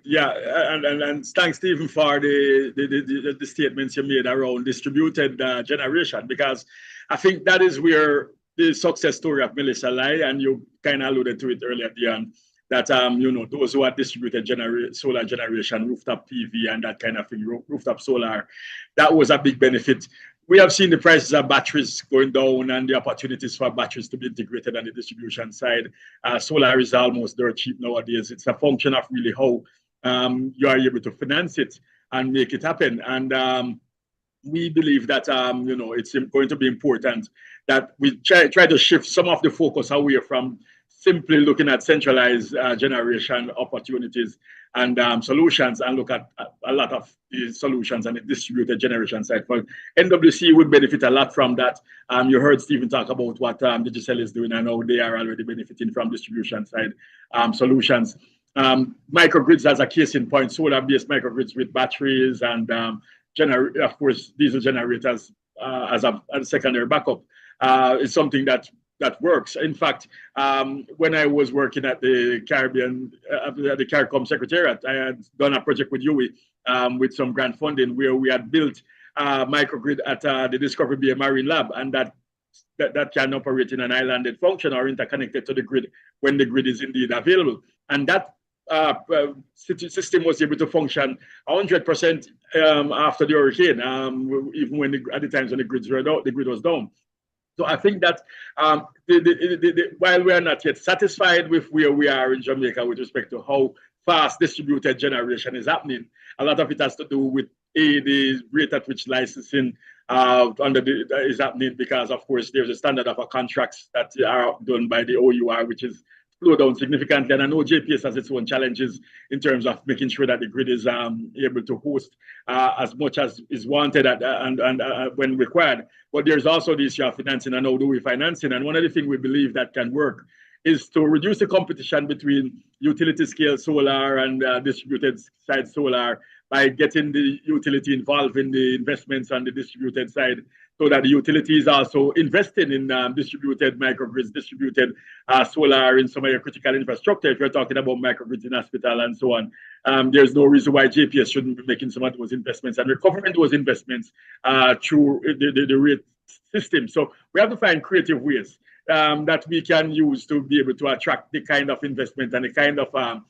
Yeah, and thanks, Stephen, for the statements you made around distributed generation, because I think that is where the success story of Melissa lie, and you kind of alluded to it earlier, Dion, that you know, those who are distributed solar generation, rooftop PV, and that kind of thing, rooftop solar, that was a big benefit. We have seen the prices of batteries going down and the opportunities for batteries to be integrated on the distribution side. Solar is almost dirt cheap nowadays. It's a function of really how you are able to finance it and make it happen. And we believe that you know, it's going to be important that we try to shift some of the focus away from simply looking at centralized generation opportunities and solutions, and look at a lot of the solutions on the distributed generation side. But NWC would benefit a lot from that. You heard Stephen talk about what Digicel is doing, and how they are already benefiting from distribution side solutions. Microgrids as a case in point, solar-based microgrids with batteries and of course, diesel generators as a secondary backup is something that works. In fact, when I was working at the Caribbean, the CARICOM Secretariat, I had done a project with UWI with some grant funding where we had built a microgrid at the Discovery Bay Marine Lab, and that can operate in an islanded function or interconnected to the grid when the grid is indeed available. And that system was able to function 100% after the hurricane, even when at the times when the grid was down. So I think that while we are not yet satisfied with where we are in Jamaica with respect to how fast distributed generation is happening, a lot of it has to do with the rate at which licensing is happening, because of course there's a standard of contracts that are done by the OUR, which is slowed down significantly. And I know JPS has its own challenges in terms of making sure that the grid is able to host as much as is wanted and when required. But there's also the issue of financing and how do we financing. And one of the things we believe that can work is to reduce the competition between utility scale solar and distributed side solar by getting the utility involved in the investments on the distributed side, so that the utility is also investing in distributed microgrids, distributed solar in some of your critical infrastructure. If you're talking about microgrids in hospital and so on, there's no reason why JPS shouldn't be making some of those investments and recovering those investments through the rate system. So we have to find creative ways that we can use to be able to attract the kind of investment and the kind of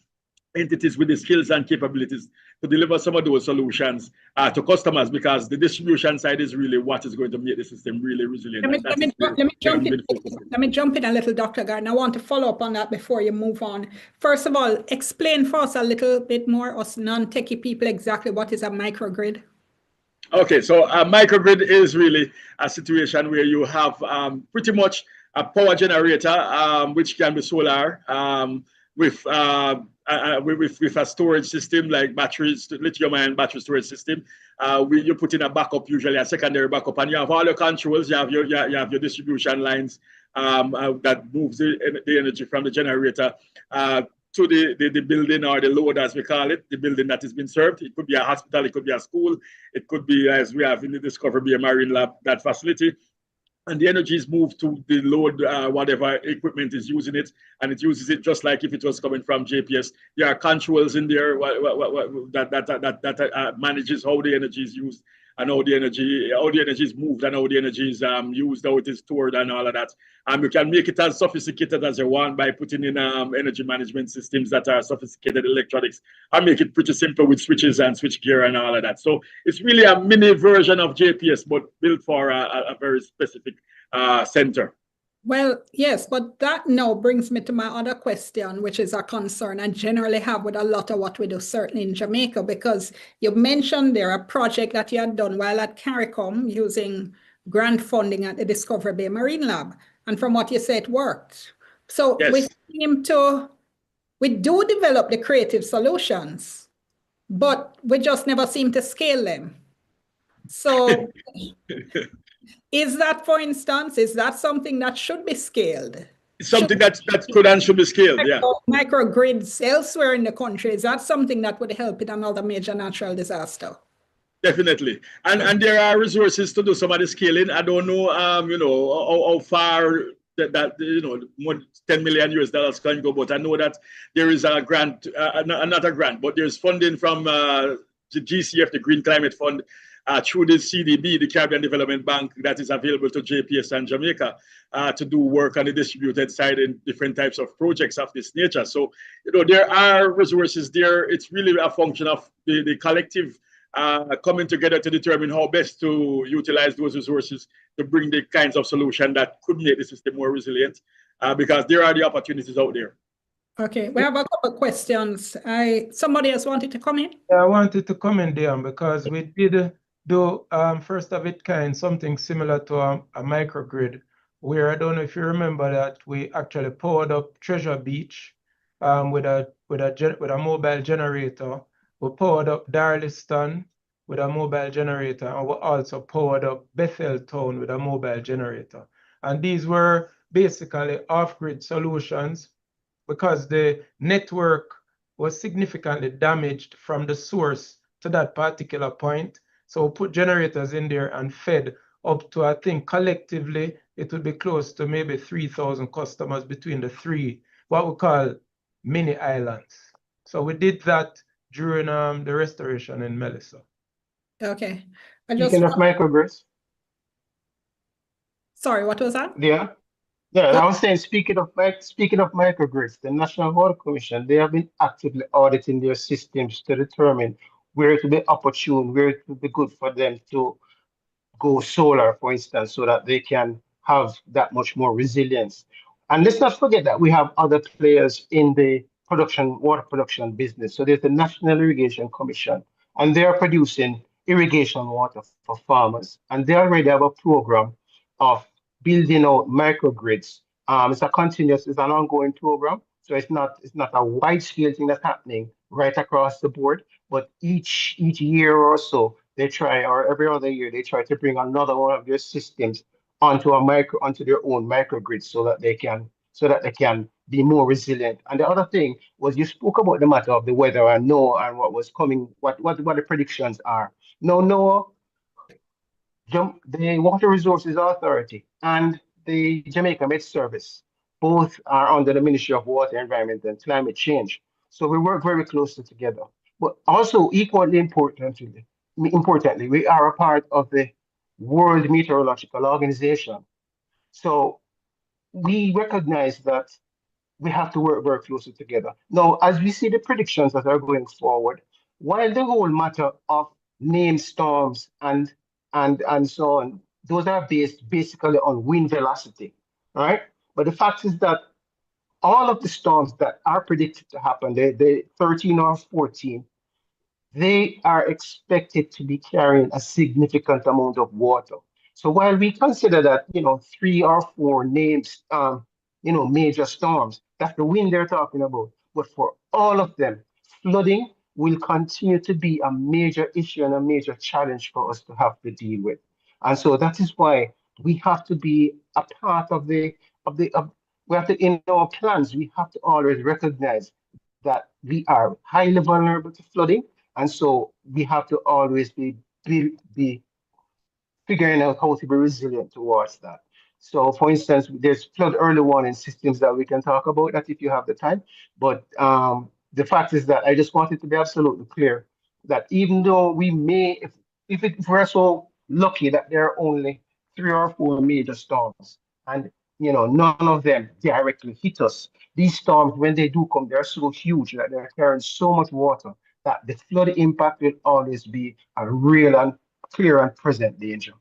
entities with the skills and capabilities to deliver some of those solutions to customers, because the distribution side is really what is going to make the system really resilient. Let me jump in a little, Dr. Gardner. I want to follow up on that before you move on. First of all, explain for us a little bit more, us non-techie people, exactly what is a microgrid. Okay, so a microgrid is really a situation where you have pretty much a power generator, which can be solar, with a storage system like batteries, lithium-ion battery storage system. You put in a backup, usually a secondary backup, and you have all your controls. You have your distribution lines that moves the energy from the generator to the building, or the load as we call it, the building that is being served. It could be a hospital, it could be a school, it could be, as we have in the Discovery Bay Marine Lab, that facility. And the energy is moved to the load, whatever equipment is using it, and it uses it just like if it was coming from JPS. There are controls in there that manages how the energy is used and how the energy is moved and how the energy is used, how it is stored, and all of that. You can make it as sophisticated as you want by putting in energy management systems that are sophisticated electronics, and make it pretty simple with switches and switch gear and all of that. So it's really a mini version of JPS, but built for a very specific center. Well, yes, but that now brings me to my other question, which is a concern I generally have with a lot of what we do, certainly in Jamaica, because you mentioned there a project that you had done while at CARICOM using grant funding at the Discovery Bay Marine Lab. And from what you said, it worked. So yes, we do develop the creative solutions, but we just never seem to scale them. So is that, for instance, is that something that should be scaled? Something that could and should be scaled, yeah. Microgrids elsewhere in the country, is that something that would help in another major natural disaster? Definitely. And there are resources to do some of the scaling. I don't know, how far that more 10 million US dollars can go, but I know that there is a grant, not a grant, but there's funding from the GCF, the Green Climate Fund, through the CDB, the Caribbean Development Bank, that is available to JPS and Jamaica to do work on the distributed side in different types of projects of this nature. So, there are resources there. It's really a function of the collective coming together to determine how best to utilize those resources to bring the kinds of solution that could make the system more resilient, because there are the opportunities out there. Okay, we have a couple of questions. Somebody else wanted to come in? Yeah, I wanted to comment there because we did do first of its kind, something similar to a microgrid, where I don't know if you remember that we actually powered up Treasure Beach with a mobile generator. We powered up Darliston with a mobile generator, and we also powered up Bethel Town with a mobile generator. And these were basically off-grid solutions because the network was significantly damaged from the source to that particular point. So we put generators in there and fed up to, I think collectively, it would be close to maybe 3,000 customers between the three, what we call mini islands. So we did that during the restoration in Melissa. Okay. Speaking of microgrids. Sorry, what was that? Yeah. Yeah, I was saying, speaking of microgrids, the National Water Commission, they have been actively auditing their systems to determine where it will be opportune, where it will be good for them to go solar, for instance, so that they can have that much more resilience. And let's not forget that we have other players in the water production business. So there's the National Irrigation Commission, and they are producing irrigation water for farmers. And they already have a program of building out microgrids. It's an ongoing program. So it's not a wide scale thing that's happening right across the board, but each year or so they try, or every other year they try to bring another one of their systems onto their own microgrid so that they can be more resilient. And the other thing was, you spoke about the matter of the weather and NOAA and what was coming, what the predictions are. Now, NOAA, the Water Resources Authority and the Jamaica Met Service both are under the Ministry of Water, Environment and Climate Change. So we work very closely together. But also equally importantly, we are a part of the World Meteorological Organization. So we recognize that we have to work very closely together. Now, as we see the predictions that are going forward, while the whole matter of named storms and so on, those are based basically on wind velocity, right? But the fact is that all of the storms that are predicted to happen, the 13 or 14, they are expected to be carrying a significant amount of water. So while we consider that, 3 or 4 names, major storms, that's the wind they're talking about. But for all of them, flooding will continue to be a major issue and a major challenge for us to have to deal with. And so that is why we have to be a part of we have to, in our plans, we have to always recognize that we are highly vulnerable to flooding. And so we have to always be figuring out how to be resilient towards that. So for instance, there's flood early warning systems that we can talk about that if you have the time. But the fact is that I just wanted to be absolutely clear that even though we may, if we're so lucky that there are only 3 or 4 major storms and none of them directly hit us, these storms, when they do come, they're so huge that they're carrying so much water that the flood impact will always be a real and clear and present danger.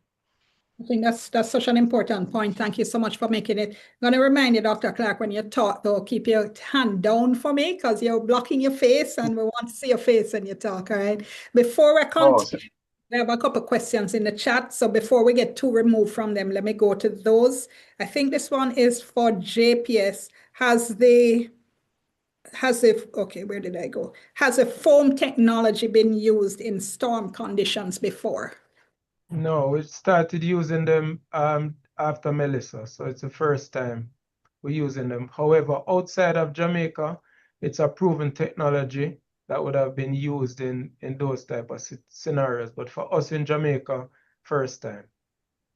I think that's such an important point. Thank you so much for making it. I'm going to remind you, Dr. Clark, when you talk, though, keep your hand down for me because you're blocking your face and we want to see your face when you talk, all right? Before I continue, we have a couple of questions in the chat. So before we get too removed from them, let me go to those. I think this one is for JPS. Okay, where did I go? Has a foam technology been used in storm conditions before? No, we started using them after Melissa, so it's the first time we're using them. However, outside of Jamaica, it's a proven technology, that would have been used in those type of scenarios. But for us in Jamaica, first time.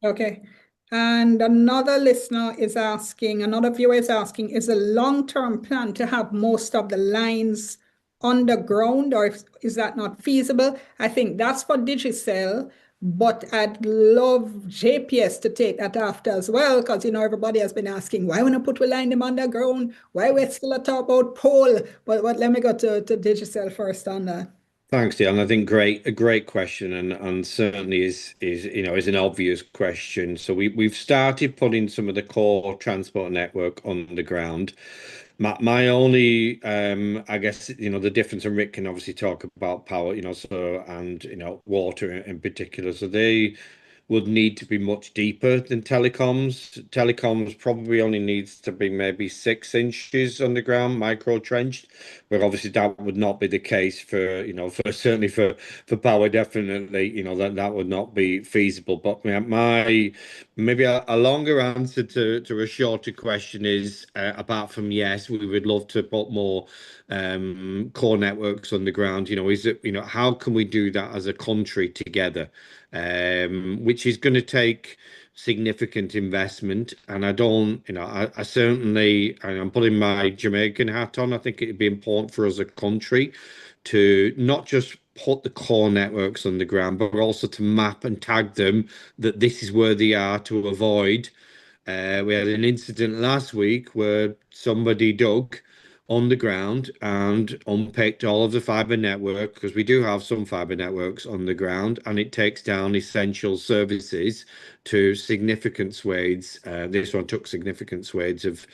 Okay. And another listener is asking, another viewer is asking, is a long-term plan to have most of the lines underground, or is that not feasible? I think that's for Digicel, but I'd love JPS to take that after as well, because everybody has been asking, why when I put we line them underground? Why we still talk about pole? But let me go to Digicel first on that. Thanks, Dion. I think a great question, and certainly is an obvious question. So we've started putting some of the core transport network on the ground. My only I guess the difference, and Rick can obviously talk about power, and water in particular. So they would need to be much deeper than telecoms. Telecoms probably only needs to be maybe 6 inches underground, micro trenched, but obviously that would not be the case for certainly for power. Definitely, that would not be feasible. But my maybe a longer answer to a shorter question is, apart from yes, we would love to put more core networks underground. Is it how can we do that as a country together? Which is going to take significant investment. And I don't, I certainly, and I'm putting my Jamaican hat on, I think it'd be important for us as a country to not just put the core networks on the ground, but also to map and tag them that this is where they are, to avoid. We had an incident last week where somebody dug on the ground and unpicked all of the fiber network, because we do have some fiber networks on the ground, and it takes down essential services to significant swathes. This one took significant swathes of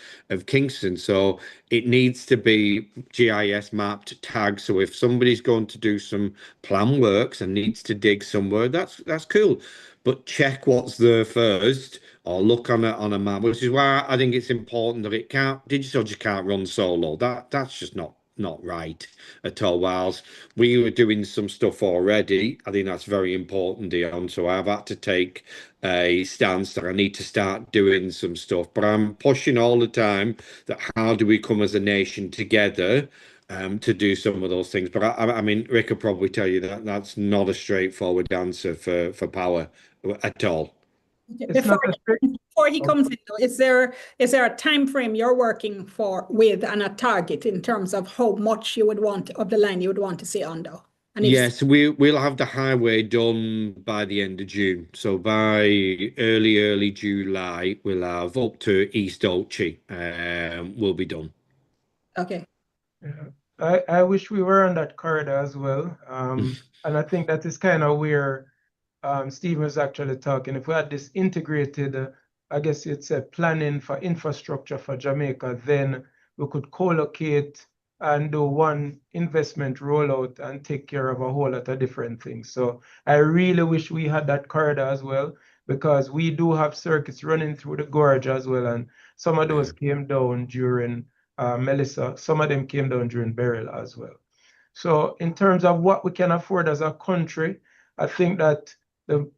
Kingston. So it needs to be GIS mapped, tagged. So if somebody's going to do some plan works and needs to dig somewhere, that's cool. But check what's there first, or look on a map, which is why I think it's important that digital just can't run solo. That's just not right at all. Whilst we were doing some stuff already, I think that's very important, Dion. So I've had to take a stance that I need to start doing some stuff. But I'm pushing all the time that how do we come as a nation together to do some of those things. But I mean, Rick will probably tell you that that's not a straightforward answer for power at all. It's not a strict. Before he comes in, though, is there a time frame you're working with and a target in terms of how much you would want of the line you would want to see under? And yes, we'll have the highway done by the end of June. So by early July, we'll have up to East Olchi. Will be done. Okay. Yeah. I wish we were on that corridor as well. And I think that is kind of where Steve was actually talking. If we had this integrated, I guess you'd say, planning for infrastructure for Jamaica, then we could co-locate and do one investment rollout and take care of a whole lot of different things. So I really wish we had that corridor as well, because we do have circuits running through the gorge as well. And some of those came down during Melissa, some of them came down during Beryl as well. So in terms of what we can afford as a country, I think that the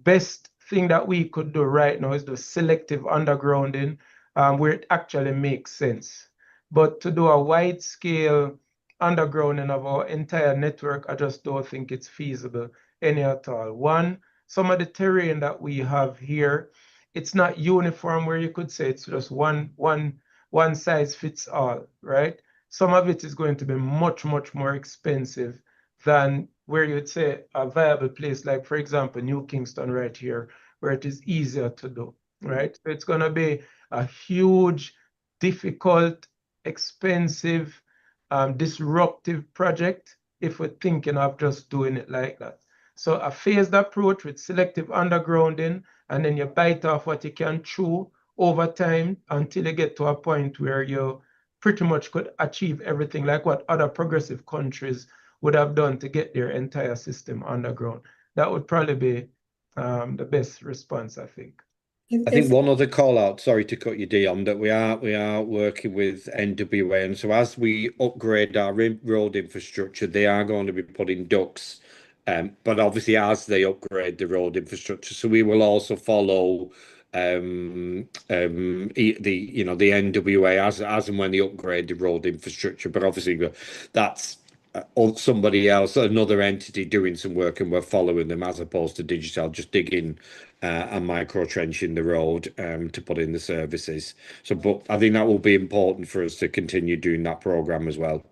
best thing that we could do right now is the selective undergrounding, where it actually makes sense. But to do a wide scale undergrounding of our entire network, I just don't think it's feasible any at all. One, some of the terrain that we have here, it's not uniform, where you could say it's just one size fits all, right? Some of it is going to be much more expensive than where you'd say a viable place, like, for example, New Kingston right here, where it is easier to do, right? So it's going to be a huge, difficult, expensive, disruptive project if we're thinking of just doing it like that. So a phased approach with selective undergrounding, and then you bite off what you can chew over time until you get to a point where you pretty much could achieve everything like what other progressive countries would have done to get their entire system underground. That would probably be the best response, I think. I think one other call out, sorry to cut you, Dion, that we are working with NWA, and so as we upgrade our road infrastructure, they are going to be putting ducts, but obviously as they upgrade the road infrastructure, so we will also follow the NWA as and when they upgrade the road infrastructure. But obviously that's or somebody else, another entity doing some work, and we're following them, as opposed to Digital just digging and micro trenching the road to put in the services. So, but I think that will be important for us to continue doing that program as well.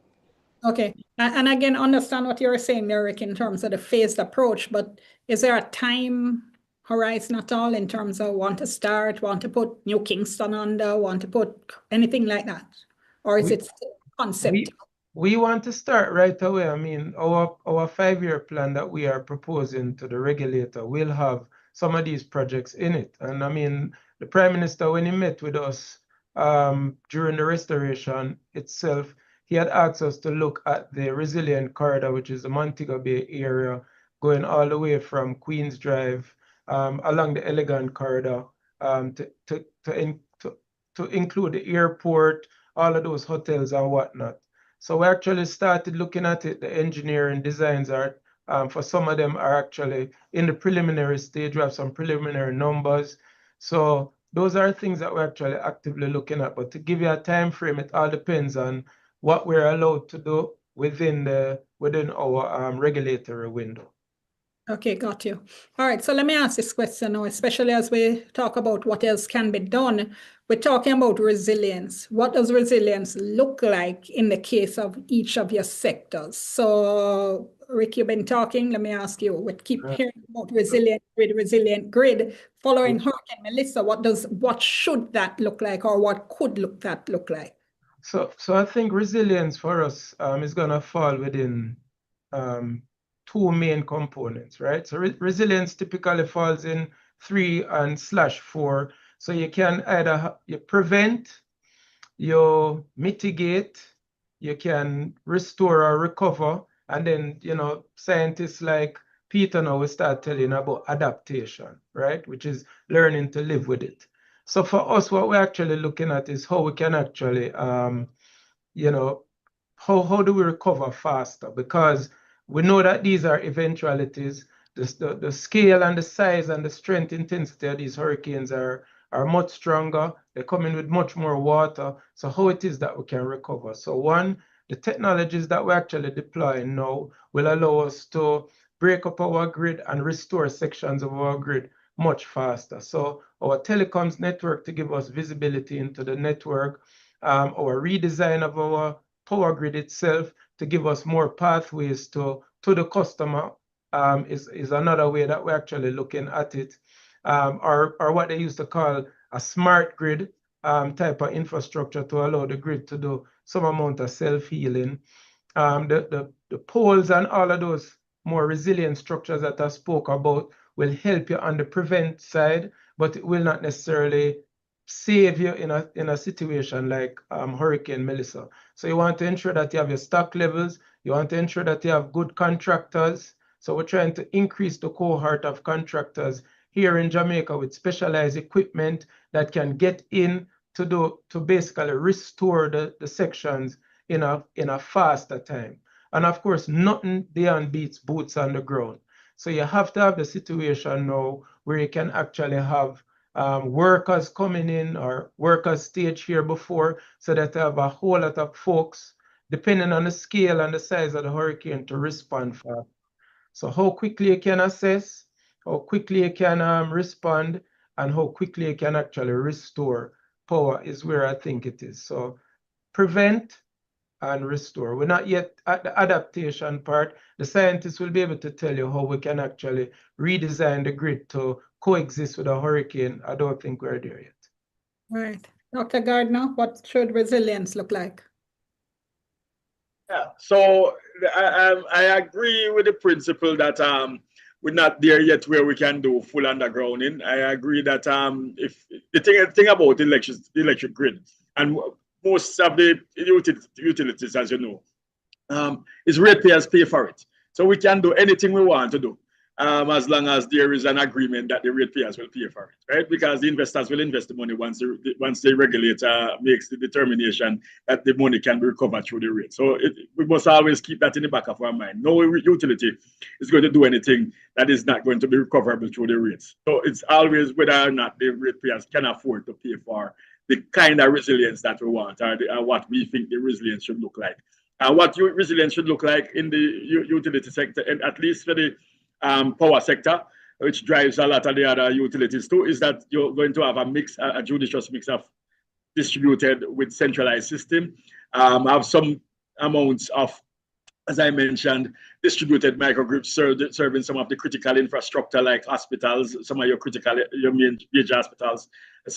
Okay, and again, understand what you're saying, Eric, in terms of the phased approach, but is there a time horizon at all in terms of want to start, want to put New Kingston under, want to put anything like that? Or is it still concept? We want to start right away. I mean, our 5-year plan that we are proposing to the regulator will have some of these projects in it. And I mean, the Prime Minister, when he met with us during the restoration itself, he had asked us to look at the resilient corridor, which is the Montego Bay area, going all the way from Queens Drive along the Elegant corridor to include the airport, all of those hotels and whatnot. So we actually started looking at it. The engineering designs are, for some of them are actually in the preliminary stage. We have some preliminary numbers. So those are things that we're actually actively looking at. But to give you a time frame, it all depends on what we're allowed to do within our regulatory window. Okay, got you. All right, so let me ask this question now, especially as we talk about what else can be done. We're talking about resilience. What does resilience look like in the case of each of your sectors? So, Rick, you've been talking. Let me ask you, we keep hearing about resilient grid. Following Hurricane Melissa, what should that look like, or what could that look like? So I think resilience for us is going to fall within two main components, right? So resilience typically falls in 3 and /4. So you can either you prevent, you mitigate, you can restore or recover, and then scientists like Peter now will start telling about adaptation, right? Which is learning to live with it. So for us, what we're actually looking at is how we can actually, how do we recover faster? Because we know that these are eventualities. The scale and the size and the strength intensity of these hurricanes are much stronger. They come in with much more water. So how it is that we can recover? So one, the technologies that we're actually deploying now will allow us to break up our grid and restore sections of our grid much faster. So our telecoms network to give us visibility into the network, our redesign of our power grid itself to give us more pathways to the customer is another way that we're actually looking at it. Or what they used to call a smart grid type of infrastructure to allow the grid to do some amount of self-healing. The poles and all of those more resilient structures that I spoke about will help you on the prevent side, but it will not necessarily save you in a situation like Hurricane Melissa. So you want to ensure that you have your stock levels. You want to ensure that you have good contractors. So we're trying to increase the cohort of contractors here in Jamaica with specialized equipment that can get in to basically restore the sections in a faster time. And of course, nothing beyond beats boots on the ground. So you have to have the situation now where you can actually have workers coming in or workers staged here before, so that you have a whole lot of folks, depending on the scale and the size of the hurricane, to respond fast. So how quickly you can assess, how quickly you can respond, and how quickly you can actually restore power is where I think it is. So prevent and restore. We're not yet at the adaptation part. The scientists will be able to tell you how we can actually redesign the grid to coexist with a hurricane. I don't think we're there yet. Right. Dr. Gardner, what should resilience look like? Yeah, so I agree with the principle that we're not there yet where we can do full undergrounding. I agree that if the thing about the electric grid, and most of the utilities, as you know, is ratepayers pay for it. So we can do anything we want to do, as long as there is an agreement that the ratepayers will pay for it, right? Because the investors will invest the money once the regulator makes the determination that the money can be recovered through the rate. So we must always keep that in the back of our mind. No utility is going to do anything that is not going to be recoverable through the rates. So it's always whether or not the ratepayers can afford to pay for the kind of resilience that we want, or what we think the resilience should look like. what resilience should look like in the utility sector, and at least for the power sector, which drives a lot of the other utilities too, is that you're going to have a judicious mix of distributed with centralized system, have some amounts of, as I mentioned, distributed microgrids serving some of the critical infrastructure like hospitals, some of your major hospitals,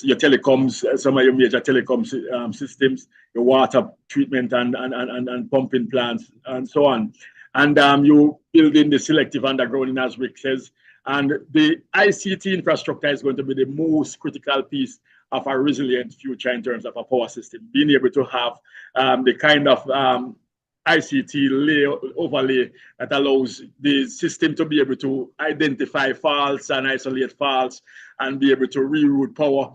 your telecoms, some of your major telecom systems, your water treatment and pumping plants, and so on. And you build in the selective undergrounding, as Rick says. And the ICT infrastructure is going to be the most critical piece of a resilient future in terms of a power system, being able to have the kind of ICT overlay that allows the system to be able to identify faults and isolate faults and be able to reroute power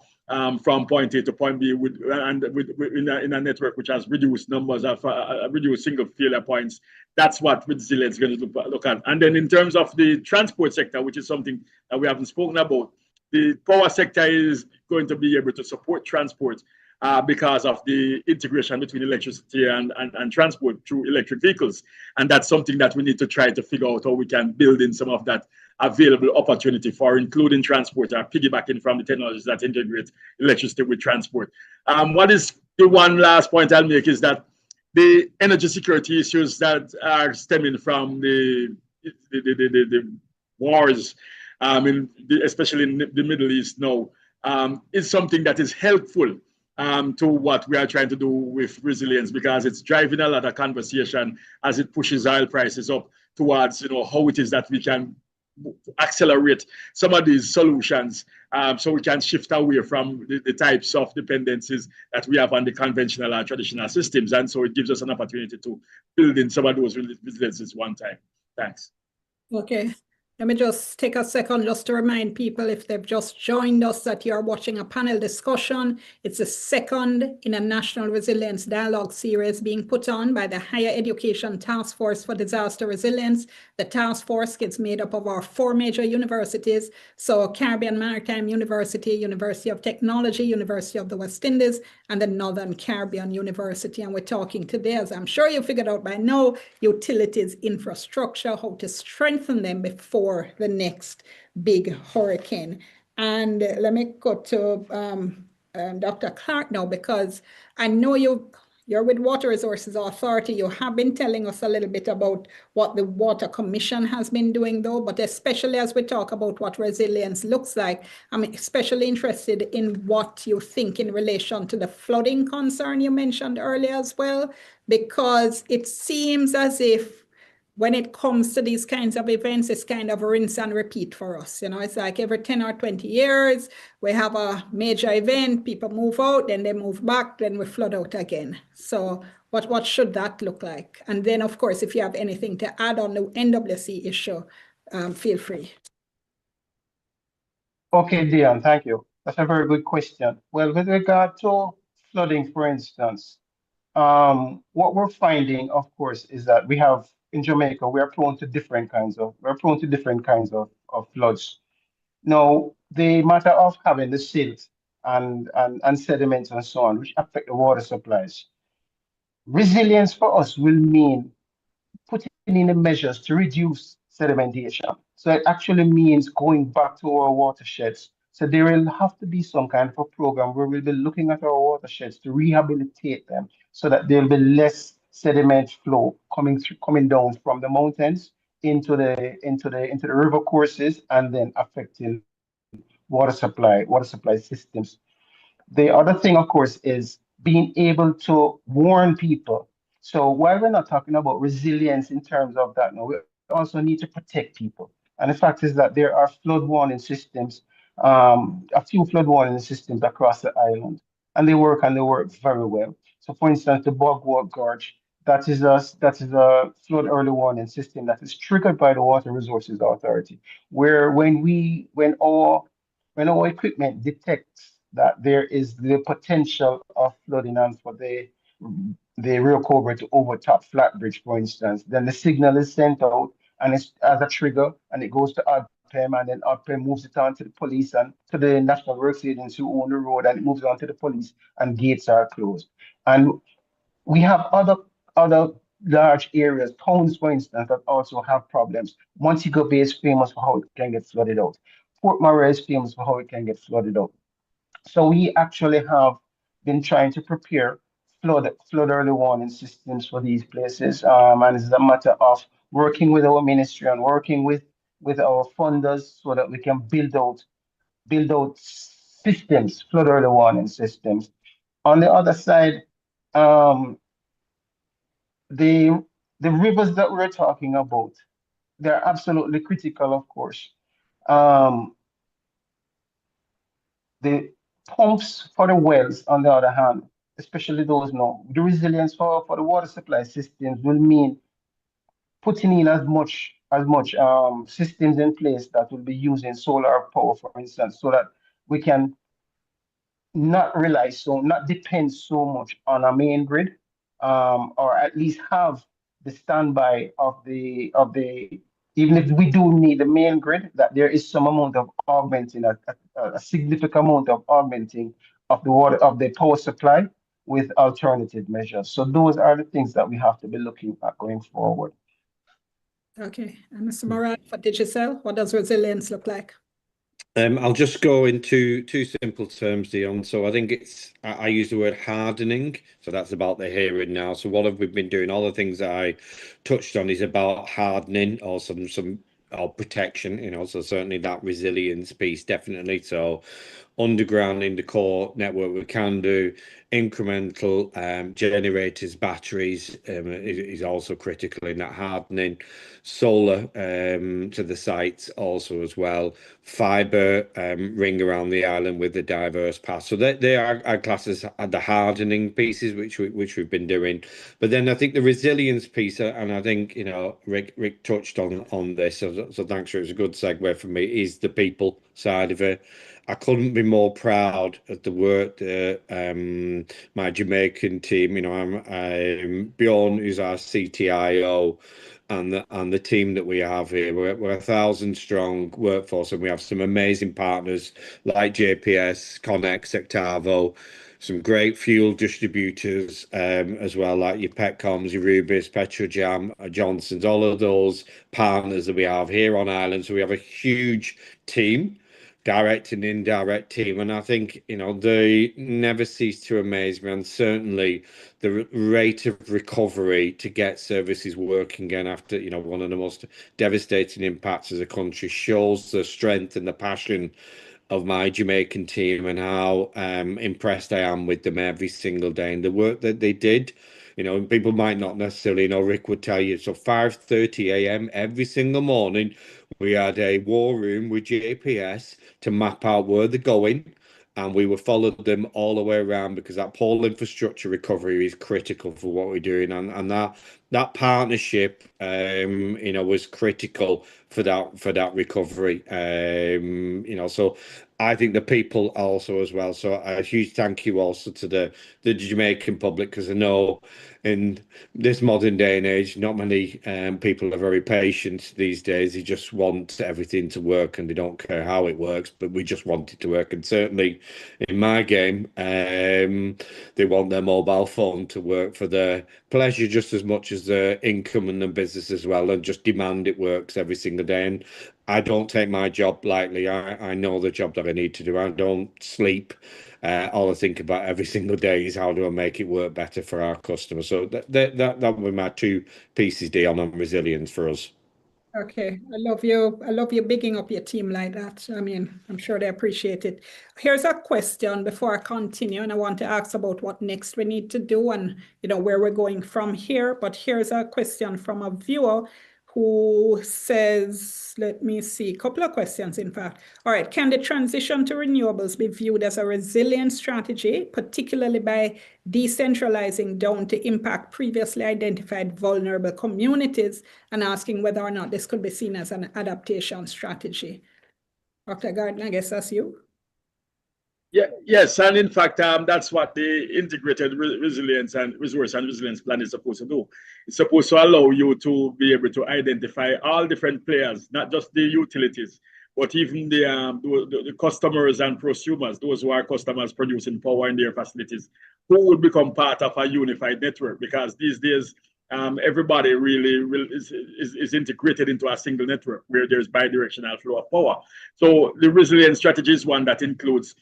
from point A to point B in a network which has reduced numbers of reduced single failure points. That's what resilience is going to look at. And then in terms of the transport sector, which is something that we haven't spoken about, the power sector is going to be able to support transport because of the integration between electricity and transport through electric vehicles. And that's something that we need to try to figure out how we can build in some of that available opportunity for including transport or piggybacking from the technologies that integrate electricity with transport. What is the one last point I'll make is that the energy security issues that are stemming from the wars, especially in the Middle East now, is something that is helpful to what we are trying to do with resilience, because it's driving a lot of conversation as it pushes oil prices up towards how it is that we can accelerate some of these solutions so we can shift away from the types of dependencies that we have on the conventional or traditional systems. And so it gives us an opportunity to build in some of those resiliences one time. Thanks. Okay. Let me just take a second just to remind people, if they've just joined us, that you're watching a panel discussion. It's the second in a National Resilience Dialogue series being put on by the Higher Education Task Force for Disaster Resilience. The task force gets made up of our 4 major universities. So Caribbean Maritime University, University of Technology, University of the West Indies, and the Northern Caribbean University. And we're talking today, as I'm sure you figured out by now, utilities, infrastructure, how to strengthen them before the next big hurricane. And let me go to Dr. Clark now, because I know you're with Water Resources Authority. You have been telling us a little bit about what the Water Commission has been doing though, but especially as we talk about what resilience looks like, I'm especially interested in what you think in relation to the flooding concern you mentioned earlier as well, because it seems as if when it comes to these kinds of events, it's kind of rinse and repeat for us. It's like every 10 or 20 years, we have a major event, people move out, then they move back, then we flood out again. So what should that look like? And then, of course, if you have anything to add on the NWC issue, feel free. Okay, Dion, thank you. That's a very good question. Well, with regard to flooding, for instance, what we're finding, of course, is that we have in Jamaica, we're prone to different kinds of floods. Now, the matter of having the silt and sediments and so on, which affect the water supplies. Resilience for us will mean putting in the measures to reduce sedimentation. So it actually means going back to our watersheds. So there will have to be some kind of a program where we'll be looking at our watersheds to rehabilitate them so that there'll be less sediment flow coming down from the mountains into the river courses and then affecting water supply systems. The other thing, of course, is being able to warn people. So while we're not talking about resilience in terms of that, no, we also need to protect people. And the fact is that there are flood warning systems, a few flood warning systems across the island, and they work very well. So for instance, the Bogwalk Gorge, that is a flood early warning system that is triggered by the Water Resources Authority, where when our equipment detects that there is the potential of flooding and for the Rio Cobra to overtop Flatbridge, for instance, then the signal is sent out and it's as a trigger and it goes to ODPEM, and then ODPEM moves it on to the police and to the National Works Agency who own the road, and it moves on to the police and gates are closed. And we have other large areas, towns, for instance, that also have problems. Montego Bay is famous for how it can get flooded out. Port Murray is famous for how it can get flooded out. So we actually have been trying to prepare flood early warning systems for these places. And it's a matter of working with our ministry and working with our funders so that we can build out systems, flood early warning systems. On the other side, um, the the rivers that we're talking about, they're absolutely critical, of course. Um, the pumps for the wells, on the other hand, especially those now, the resilience for the water supply systems will mean putting in as much systems in place that will be using solar power, for instance, so that we can not depend so much on a main grid, or at least have the standby of the even if we do need the main grid, that there is some amount of augmenting, a significant amount of augmenting of the water of the power supply with alternative measures. So those are the things that we have to be looking at going forward. Okay, and Mr. Moran, for Digicel, what does resilience look like? I'll just go into two simple terms, Dion. So I think I use the word hardening. So that's about the here and now. So what have we been doing? All the things that I touched on is about hardening or some or protection, so certainly that resilience piece, definitely. So underground in the core network, we can do incremental generators, batteries is also critical in that hardening. Solar to the sites also as well. Fiber ring around the island with the diverse paths. So they are classes at the hardening pieces which we've been doing. But then I think the resilience piece, and I think Rick touched on this, so thanks, it was a good segue for me, is the people side of it. I couldn't be more proud of the work that my Jamaican team, I'm Bjorn, who's our CTIO, and the team that we have here. We're 1,000 strong workforce, and we have some amazing partners like JPS, Connex, Sectavo, some great fuel distributors as well, like your Petcoms, your Rubis, Petrojam, Johnson's, all of those partners that we have here on island. So we have a huge team, direct and indirect team, and I think they never cease to amaze me, and certainly the rate of recovery to get services working again after one of the most devastating impacts as a country shows the strength and the passion of my Jamaican team and how impressed I am with them every single day and the work that they did. People might not necessarily know. Rick would tell you. So 5:30 a.m. every single morning, we had a war room with JPS to map out where they're going, and we would follow them all the way around because that pole infrastructure recovery is critical for what we're doing, and that partnership, was critical for that recovery. So I think the people also as well. So a huge thank you also to the Jamaican public, because I know in this modern day and age, not many people are very patient these days. They just want everything to work and they don't care how it works, but we just want it to work. And certainly in my game, they want their mobile phone to work for their pleasure just as much as their income and their business as well, and just demand it works every single day. And I don't take my job lightly. I know the job that I need to do. I don't sleep. All I think about every single day is how do I make it work better for our customers. So that were my two pieces, Dion, on resilience for us. Okay, I love you bigging up your team like that. I mean, I'm sure they appreciate it. Here's a question before I continue, and I want to ask about what next we need to do and where we're going from here. But here's a question from a viewer who says, let me see, a couple of questions, in fact. All right, can the transition to renewables be viewed as a resilient strategy, particularly by decentralizing down to impact previously identified vulnerable communities, and asking whether or not this could be seen as an adaptation strategy? Dr. Gardner, I guess that's you. Yeah, yes, and in fact, that's what the integrated resilience and resource and resilience plan is supposed to do. It's supposed to allow you to be able to identify all different players, not just the utilities, but even the customers and prosumers, those who are customers producing power in their facilities, who will become part of a unified network. Because these days, everybody really is integrated into a single network where there's bidirectional flow of power. So the resilience strategy is one that includes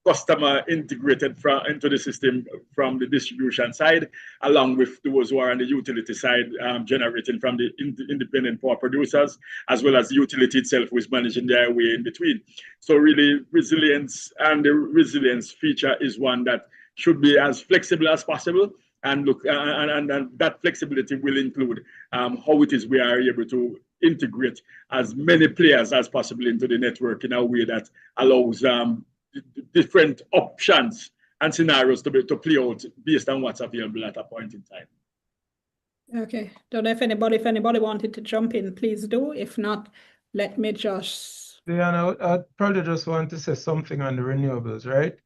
customer integrated into the system from the distribution side, along with those who are on the utility side, generating from the independent power producers, as well as the utility itself, who is managing their way in between. So really, resilience and the resilience feature is one that should be as flexible as possible. And look, and that flexibility will include how it is we are able to integrate as many players as possible into the network in a way that allows different options and scenarios to play out based on what's available at a point in time. Okay, don't know if anybody wanted to jump in, please do. If not, let me just... Diana, I probably just want to say something on the renewables, right?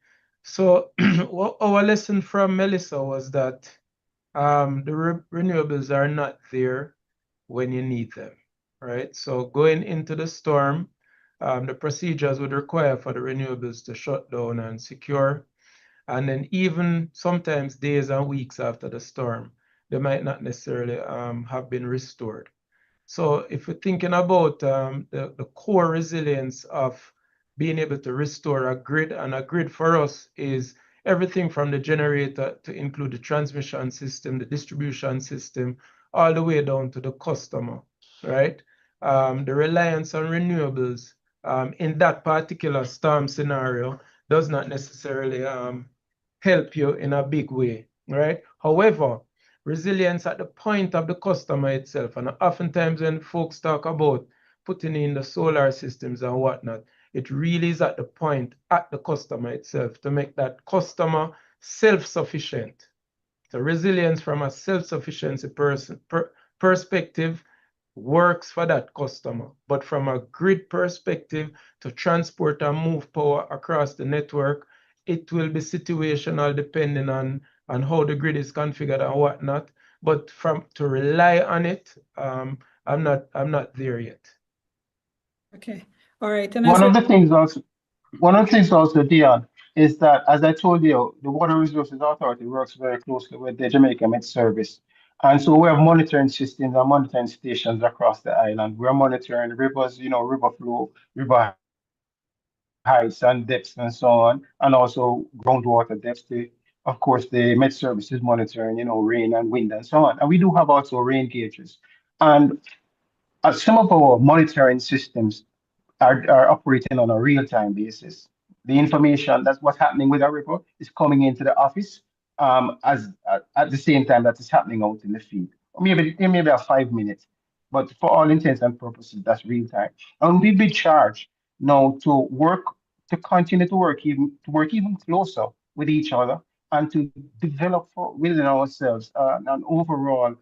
So our lesson from Melissa was that the renewables are not there when you need them, right? So going into the storm, the procedures would require for the renewables to shut down and secure. And then even sometimes days and weeks after the storm, they might not necessarily have been restored. So if we're thinking about the core resilience of being able to restore a grid, and a grid for us is everything from the generator to include the transmission system, the distribution system, all the way down to the customer, right? The reliance on renewables in that particular storm scenario does not necessarily help you in a big way, right? However, resilience at the point of the customer itself, and oftentimes when folks talk about putting in the solar systems and whatnot, it really is at the point at the customer itself to make that customer self-sufficient. So resilience from a self-sufficiency perspective works for that customer, but from a grid perspective, to transport and move power across the network, it will be situational depending on how the grid is configured and whatnot. But to rely on it, I'm not there yet. Okay, all right. And One of the things also, Dion, is that, as I told you, the Water Resources Authority works very closely with the Jamaica Met Service. And so we have monitoring systems and monitoring stations across the island. We're monitoring rivers, river flow, river heights and depths and so on, and also groundwater depths. Of course, the Met Service is monitoring, rain and wind and so on. And we do have also rain gauges. And some of our monitoring systems are operating on a real-time basis. The information that's what's happening with our report is coming into the office at the same time that is happening out in the field. Or maybe a 5 minutes, but for all intents and purposes, that's real time. And we've been charged now to continue to work even closer with each other and to develop within ourselves an overall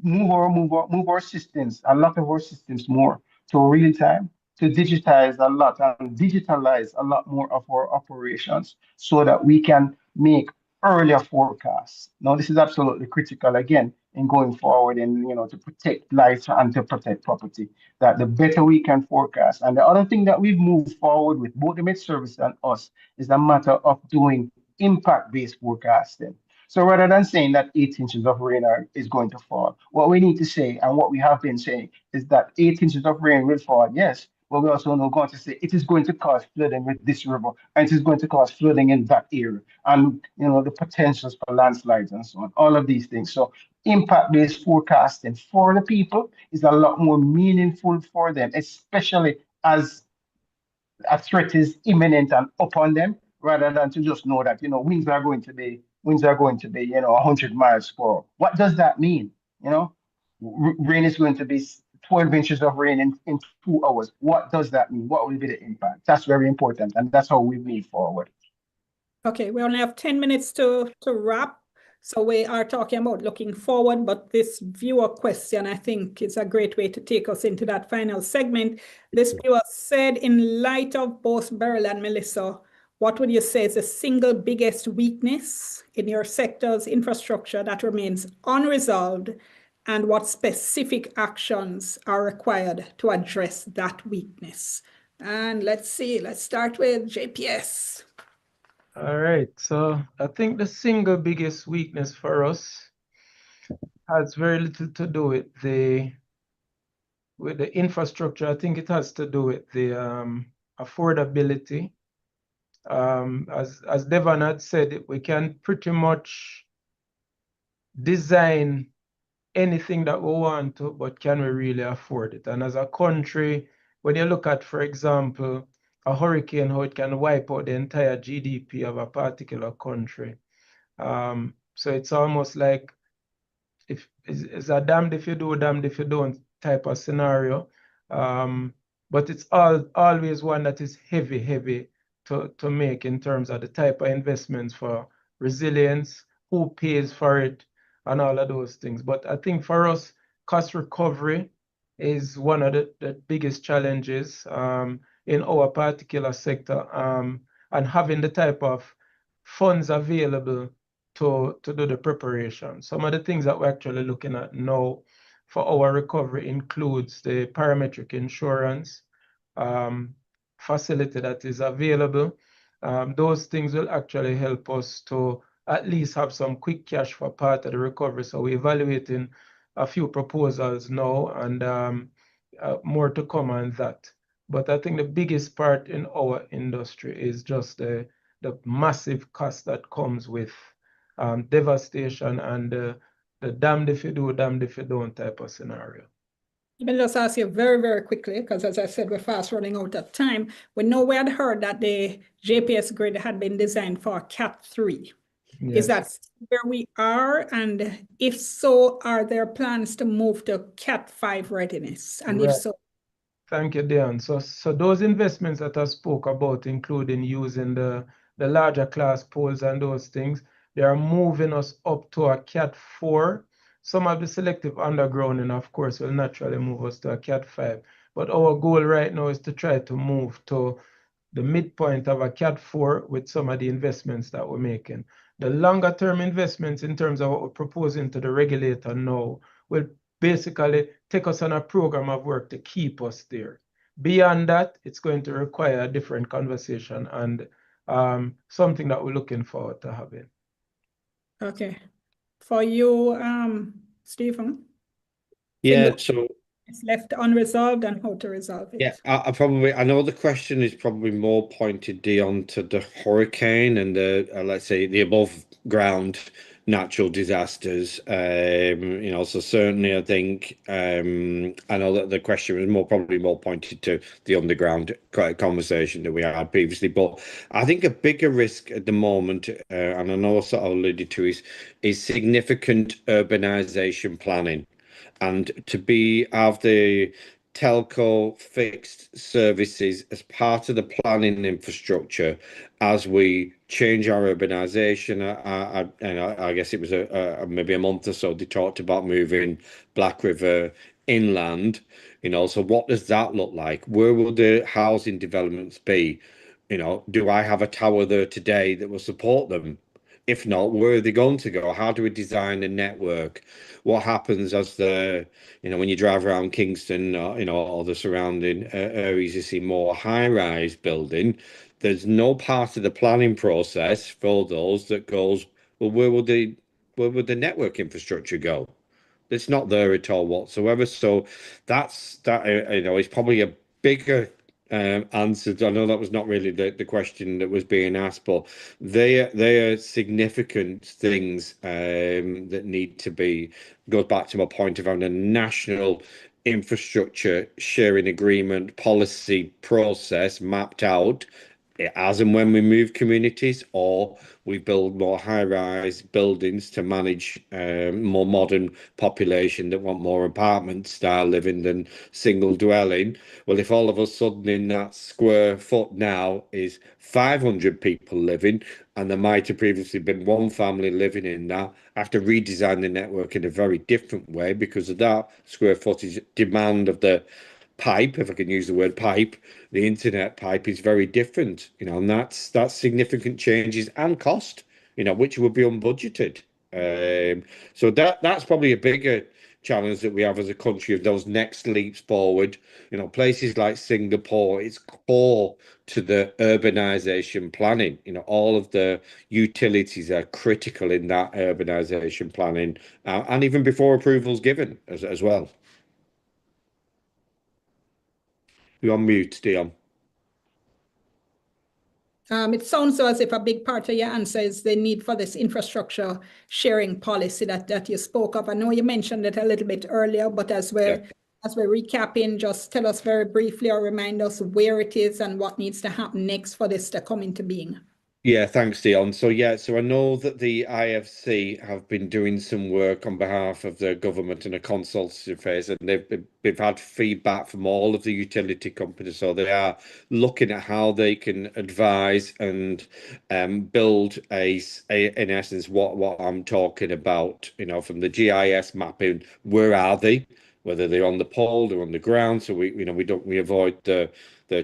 move our systems, a lot of our systems more to real time, to digitize a lot and digitalize a lot more of our operations so that we can make earlier forecasts. Now, this is absolutely critical again in going forward and to protect life and to protect property. That the better we can forecast. And the other thing that we've moved forward with both the Met Service and us is a matter of doing impact-based forecasting. So rather than saying that 8 inches of rain is going to fall, what we need to say and what we have been saying is that 8 inches of rain will fall, yes, but we also know going to say it is going to cause flooding with this river, and it is going to cause flooding in that area, and the potentials for landslides and so on, all of these things. So impact-based forecasting for the people is a lot more meaningful for them, especially as a threat is imminent and upon them, rather than to just know that winds are going to be 100 miles per hour. What does that mean? Rain is going to be 12 inches of rain in 2 hours. What does that mean? What will be the impact? That's very important, and that's how we move forward. Okay, we only have 10 minutes to wrap. So we are talking about looking forward, but this viewer question, I think, is a great way to take us into that final segment. This viewer said, in light of both Beryl and Melissa, what would you say is the single biggest weakness in your sector's infrastructure that remains unresolved, and what specific actions are required to address that weakness? And let's start with JPS. All right, so I think the single biggest weakness for us has very little to do with the infrastructure. I think it has to do with the affordability. As Devon had said, we can pretty much design anything that we want to, but can we really afford it? And as a country, when you look at, for example, a hurricane, how it can wipe out the entire GDP of a particular country. So it's almost like if it's a damned if you do, damned if you don't type of scenario. But it's always one that is heavy to make in terms of the type of investments for resilience, who pays for it, and all of those things. But I think for us, cost recovery is one of the biggest challenges in our particular sector, and having the type of funds available to do the preparation. Some of the things that we're actually looking at now for our recovery includes the parametric insurance facility that is available. Those things will actually help us to at least have some quick cash for part of the recovery. So we're evaluating a few proposals now, and more to come on that. But I think the biggest part in our industry is just the massive cost that comes with devastation and the damned if you do, damned if you don't type of scenario. Let me just ask you very quickly, because as I said, we're fast running out of time. We know we had heard that the JPS grid had been designed for Cat 3. Yes. Is that where we are? And if so, are there plans to move to Cat 5 readiness? And Right. if so, Thank you, Dion. So those investments that I spoke about, including using the larger class poles and those things, they are moving us up to a Cat 4. Some of the selective undergrounding, of course, will naturally move us to a Cat 5. But our goal right now is to try to move to the midpoint of a Cat 4 with some of the investments that we're making. The longer term investments in terms of what we're proposing to the regulator now will basically take us on a program of work to keep us there. Beyond that, it's going to require a different conversation and something that we're looking forward to having. okay. For you, Stephen? Yeah, so It's left unresolved and how to resolve it. yeah, I know the question is probably more pointed, Dion, to the hurricane and the let's say the above ground natural disasters. So certainly I think I know that the question was probably more pointed to the underground conversation that we had previously, but I think a bigger risk at the moment, and I know I sort of alluded to, is significant urbanization planning. And to have the telco fixed services as part of the planning infrastructure as we change our urbanization. I guess it was maybe a month or so they talked about moving Black River inland. So what does that look like? Where will the housing developments be? Do I have a tower there today that will support them? If not, where are they going to go? How do we design a network? What happens as when you drive around Kingston, or the surrounding areas, you see more high-rise building. There's no part of the planning process for those that goes, well, where would the network infrastructure go? It's not there at all whatsoever. So that is probably a bigger answer. I know that was not really the question that was being asked, but they are significant things that need to be. Goes back to my point of having a national infrastructure sharing agreement policy process mapped out as and when we move communities, or we build more high-rise buildings to manage more modern population that want more apartment style living than single dwelling. Well, if all of a sudden in that square foot now is 500 people living, and there might have previously been one family living in that, I have to redesign the network in a very different way because of that square footage demand of the pipe, if I can use the word pipe, the internet pipe is very different, and that's significant changes and cost, which will be unbudgeted. So that's probably a bigger challenge that we have as a country of those next leaps forward. You know, places like Singapore, it's core to the urbanization planning. You know, all of the utilities are critical in that urbanization planning, and even before approval's given as well. You're on mute, Dion. It sounds as if a big part of your answer is the need for this infrastructure sharing policy that you spoke of. I know you mentioned it a little bit earlier, but as we're recapping, just tell us very briefly or remind us where it is and what needs to happen next for this to come into being. Yeah, thanks, Dion. So I know that the IFC have been doing some work on behalf of the government in a consultative phase, and they've had feedback from all of the utility companies. So they are looking at how they can advise and build in essence, what I'm talking about. You know, from the GIS mapping, where are they? Whether they're on the pole, they're on the ground. So we avoid the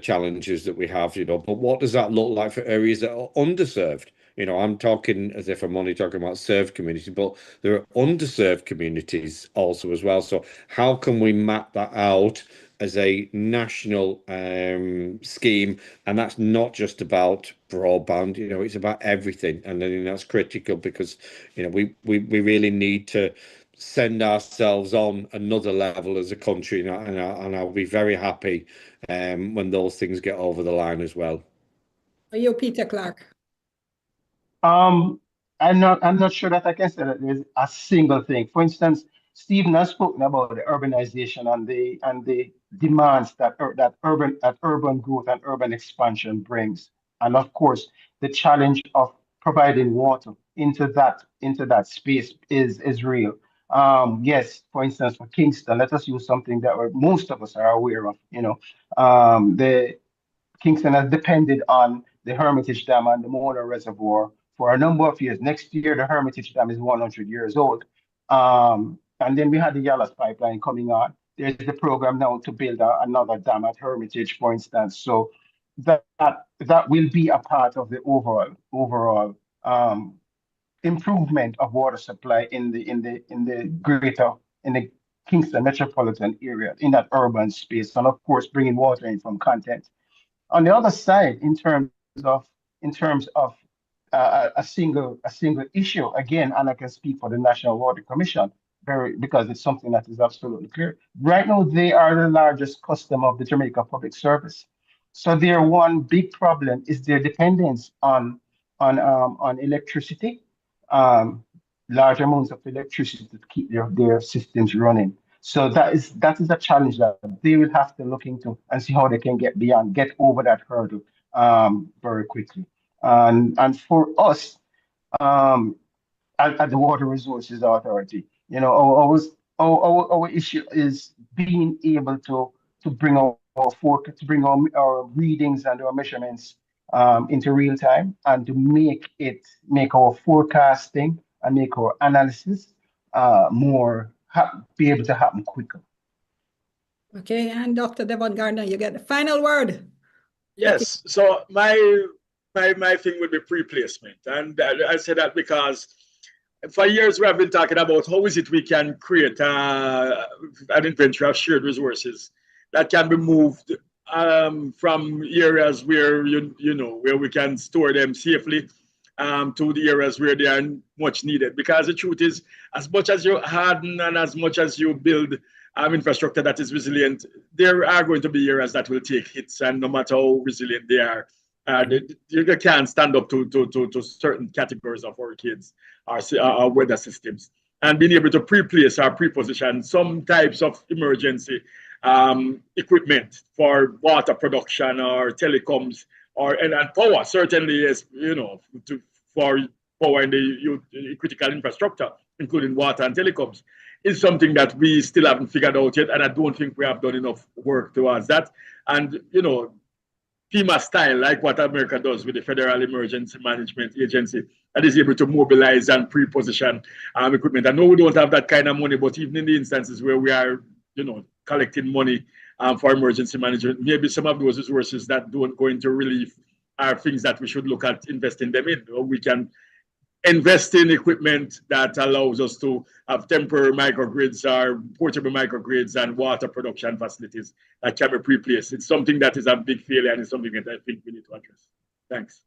challenges that we have, you know, but what does that look like for areas that are underserved? You know, I'm talking as if I'm only talking about served communities, but there are underserved communities also as well. So how can we map that out as a national scheme? And that's not just about broadband, you know, it's about everything. And then that's critical because, you know, we really need to send ourselves on another level as a country, and I'll be very happy when those things get over the line as well. Are you Peter Clark? I'm not sure that I can say that there's a single thing. For instance, Stephen has spoken about the urbanization and the demands that urban growth and urban expansion brings, and of course the challenge of providing water into that space is real. Yes, for instance, for Kingston, let us use something that most of us are aware of. You know, the Kingston has depended on the Hermitage Dam and the Mona Reservoir for a number of years. Next year, the Hermitage Dam is 100 years old. And then we had the Yallas pipeline coming on. There's the program now to build another dam at Hermitage, for instance. So that will be a part of the overall improvement of water supply in the Kingston metropolitan area, in that urban space, and of course bringing water in from content. On the other side, in terms of a single issue, again, and I can speak for the National Water Commission because it's something that is absolutely clear. Right now, they are the largest customer of the Jamaica Public Service. So their one big problem is their dependence on electricity, large amounts of electricity to keep their systems running. So that is a challenge that they will have to look into and see how they can get over that hurdle very quickly. And for us, at the Water Resources Authority, you know, our issue is being able to bring our readings and our measurements into real time, and to make our forecasting and make our analysis be able to happen quicker. Okay, and Dr. Devon Gardner, you get the final word. Yes, so my thing would be pre-placement, and I say that because for years we have been talking about how is it we can create an inventory of shared resources that can be moved from areas where where we can store them safely to the areas where they are much needed. Because the truth is, as much as you harden and as much as you build infrastructure that is resilient, there are going to be areas that will take hits, and no matter how resilient they are, they can't stand up to certain categories of hurricanes or weather systems. And being able to pre-place or pre-position some types of emergency equipment for water production or telecoms and power, certainly is, for power in the critical infrastructure, including water and telecoms, is something that we still haven't figured out yet, and I don't think we have done enough work towards that. And FEMA style, like what America does with the Federal Emergency Management Agency, that is able to mobilize and pre-position equipment. I know we don't have that kind of money, but even in the instances where we are, collecting money for emergency management, maybe some of those resources that don't go into relief are things that we should look at investing them in. Or we can invest in equipment that allows us to have temporary microgrids or portable microgrids and water production facilities that can be replaced. It's something that is a big failure and it's something that I think we need to address. Thanks.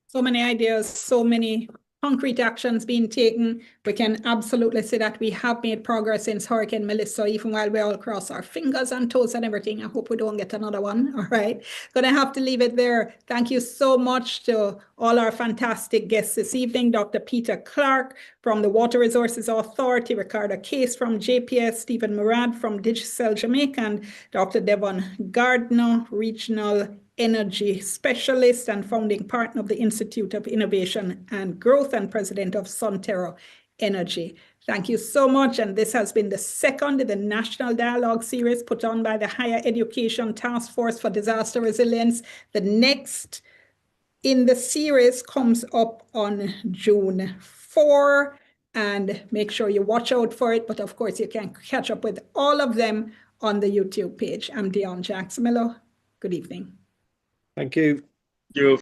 So many ideas, so many concrete actions being taken. We can absolutely say that we have made progress since Hurricane Melissa, even while we all cross our fingers and toes and everything. I hope we don't get another one. All right. Gonna have to leave it there. Thank you so much to all our fantastic guests this evening. Dr. Peter Clark from the Water Resources Authority, Ricardo Case from JPS, Stephen Murad from Digicel Jamaica, and Dr. Devon Gardner, Regional Energy Specialist and founding partner of the Institute of Innovation and Growth and president of Sunterra Energy. Thank you so much. And this has been the second in the National Dialogue Series put on by the Higher Education Task Force for Disaster Resilience. The next in the series comes up on June 4, and make sure you watch out for it. But of course, you can catch up with all of them on the YouTube page. I'm Dion Jackson Miller. Good evening. Thank you. Thank you.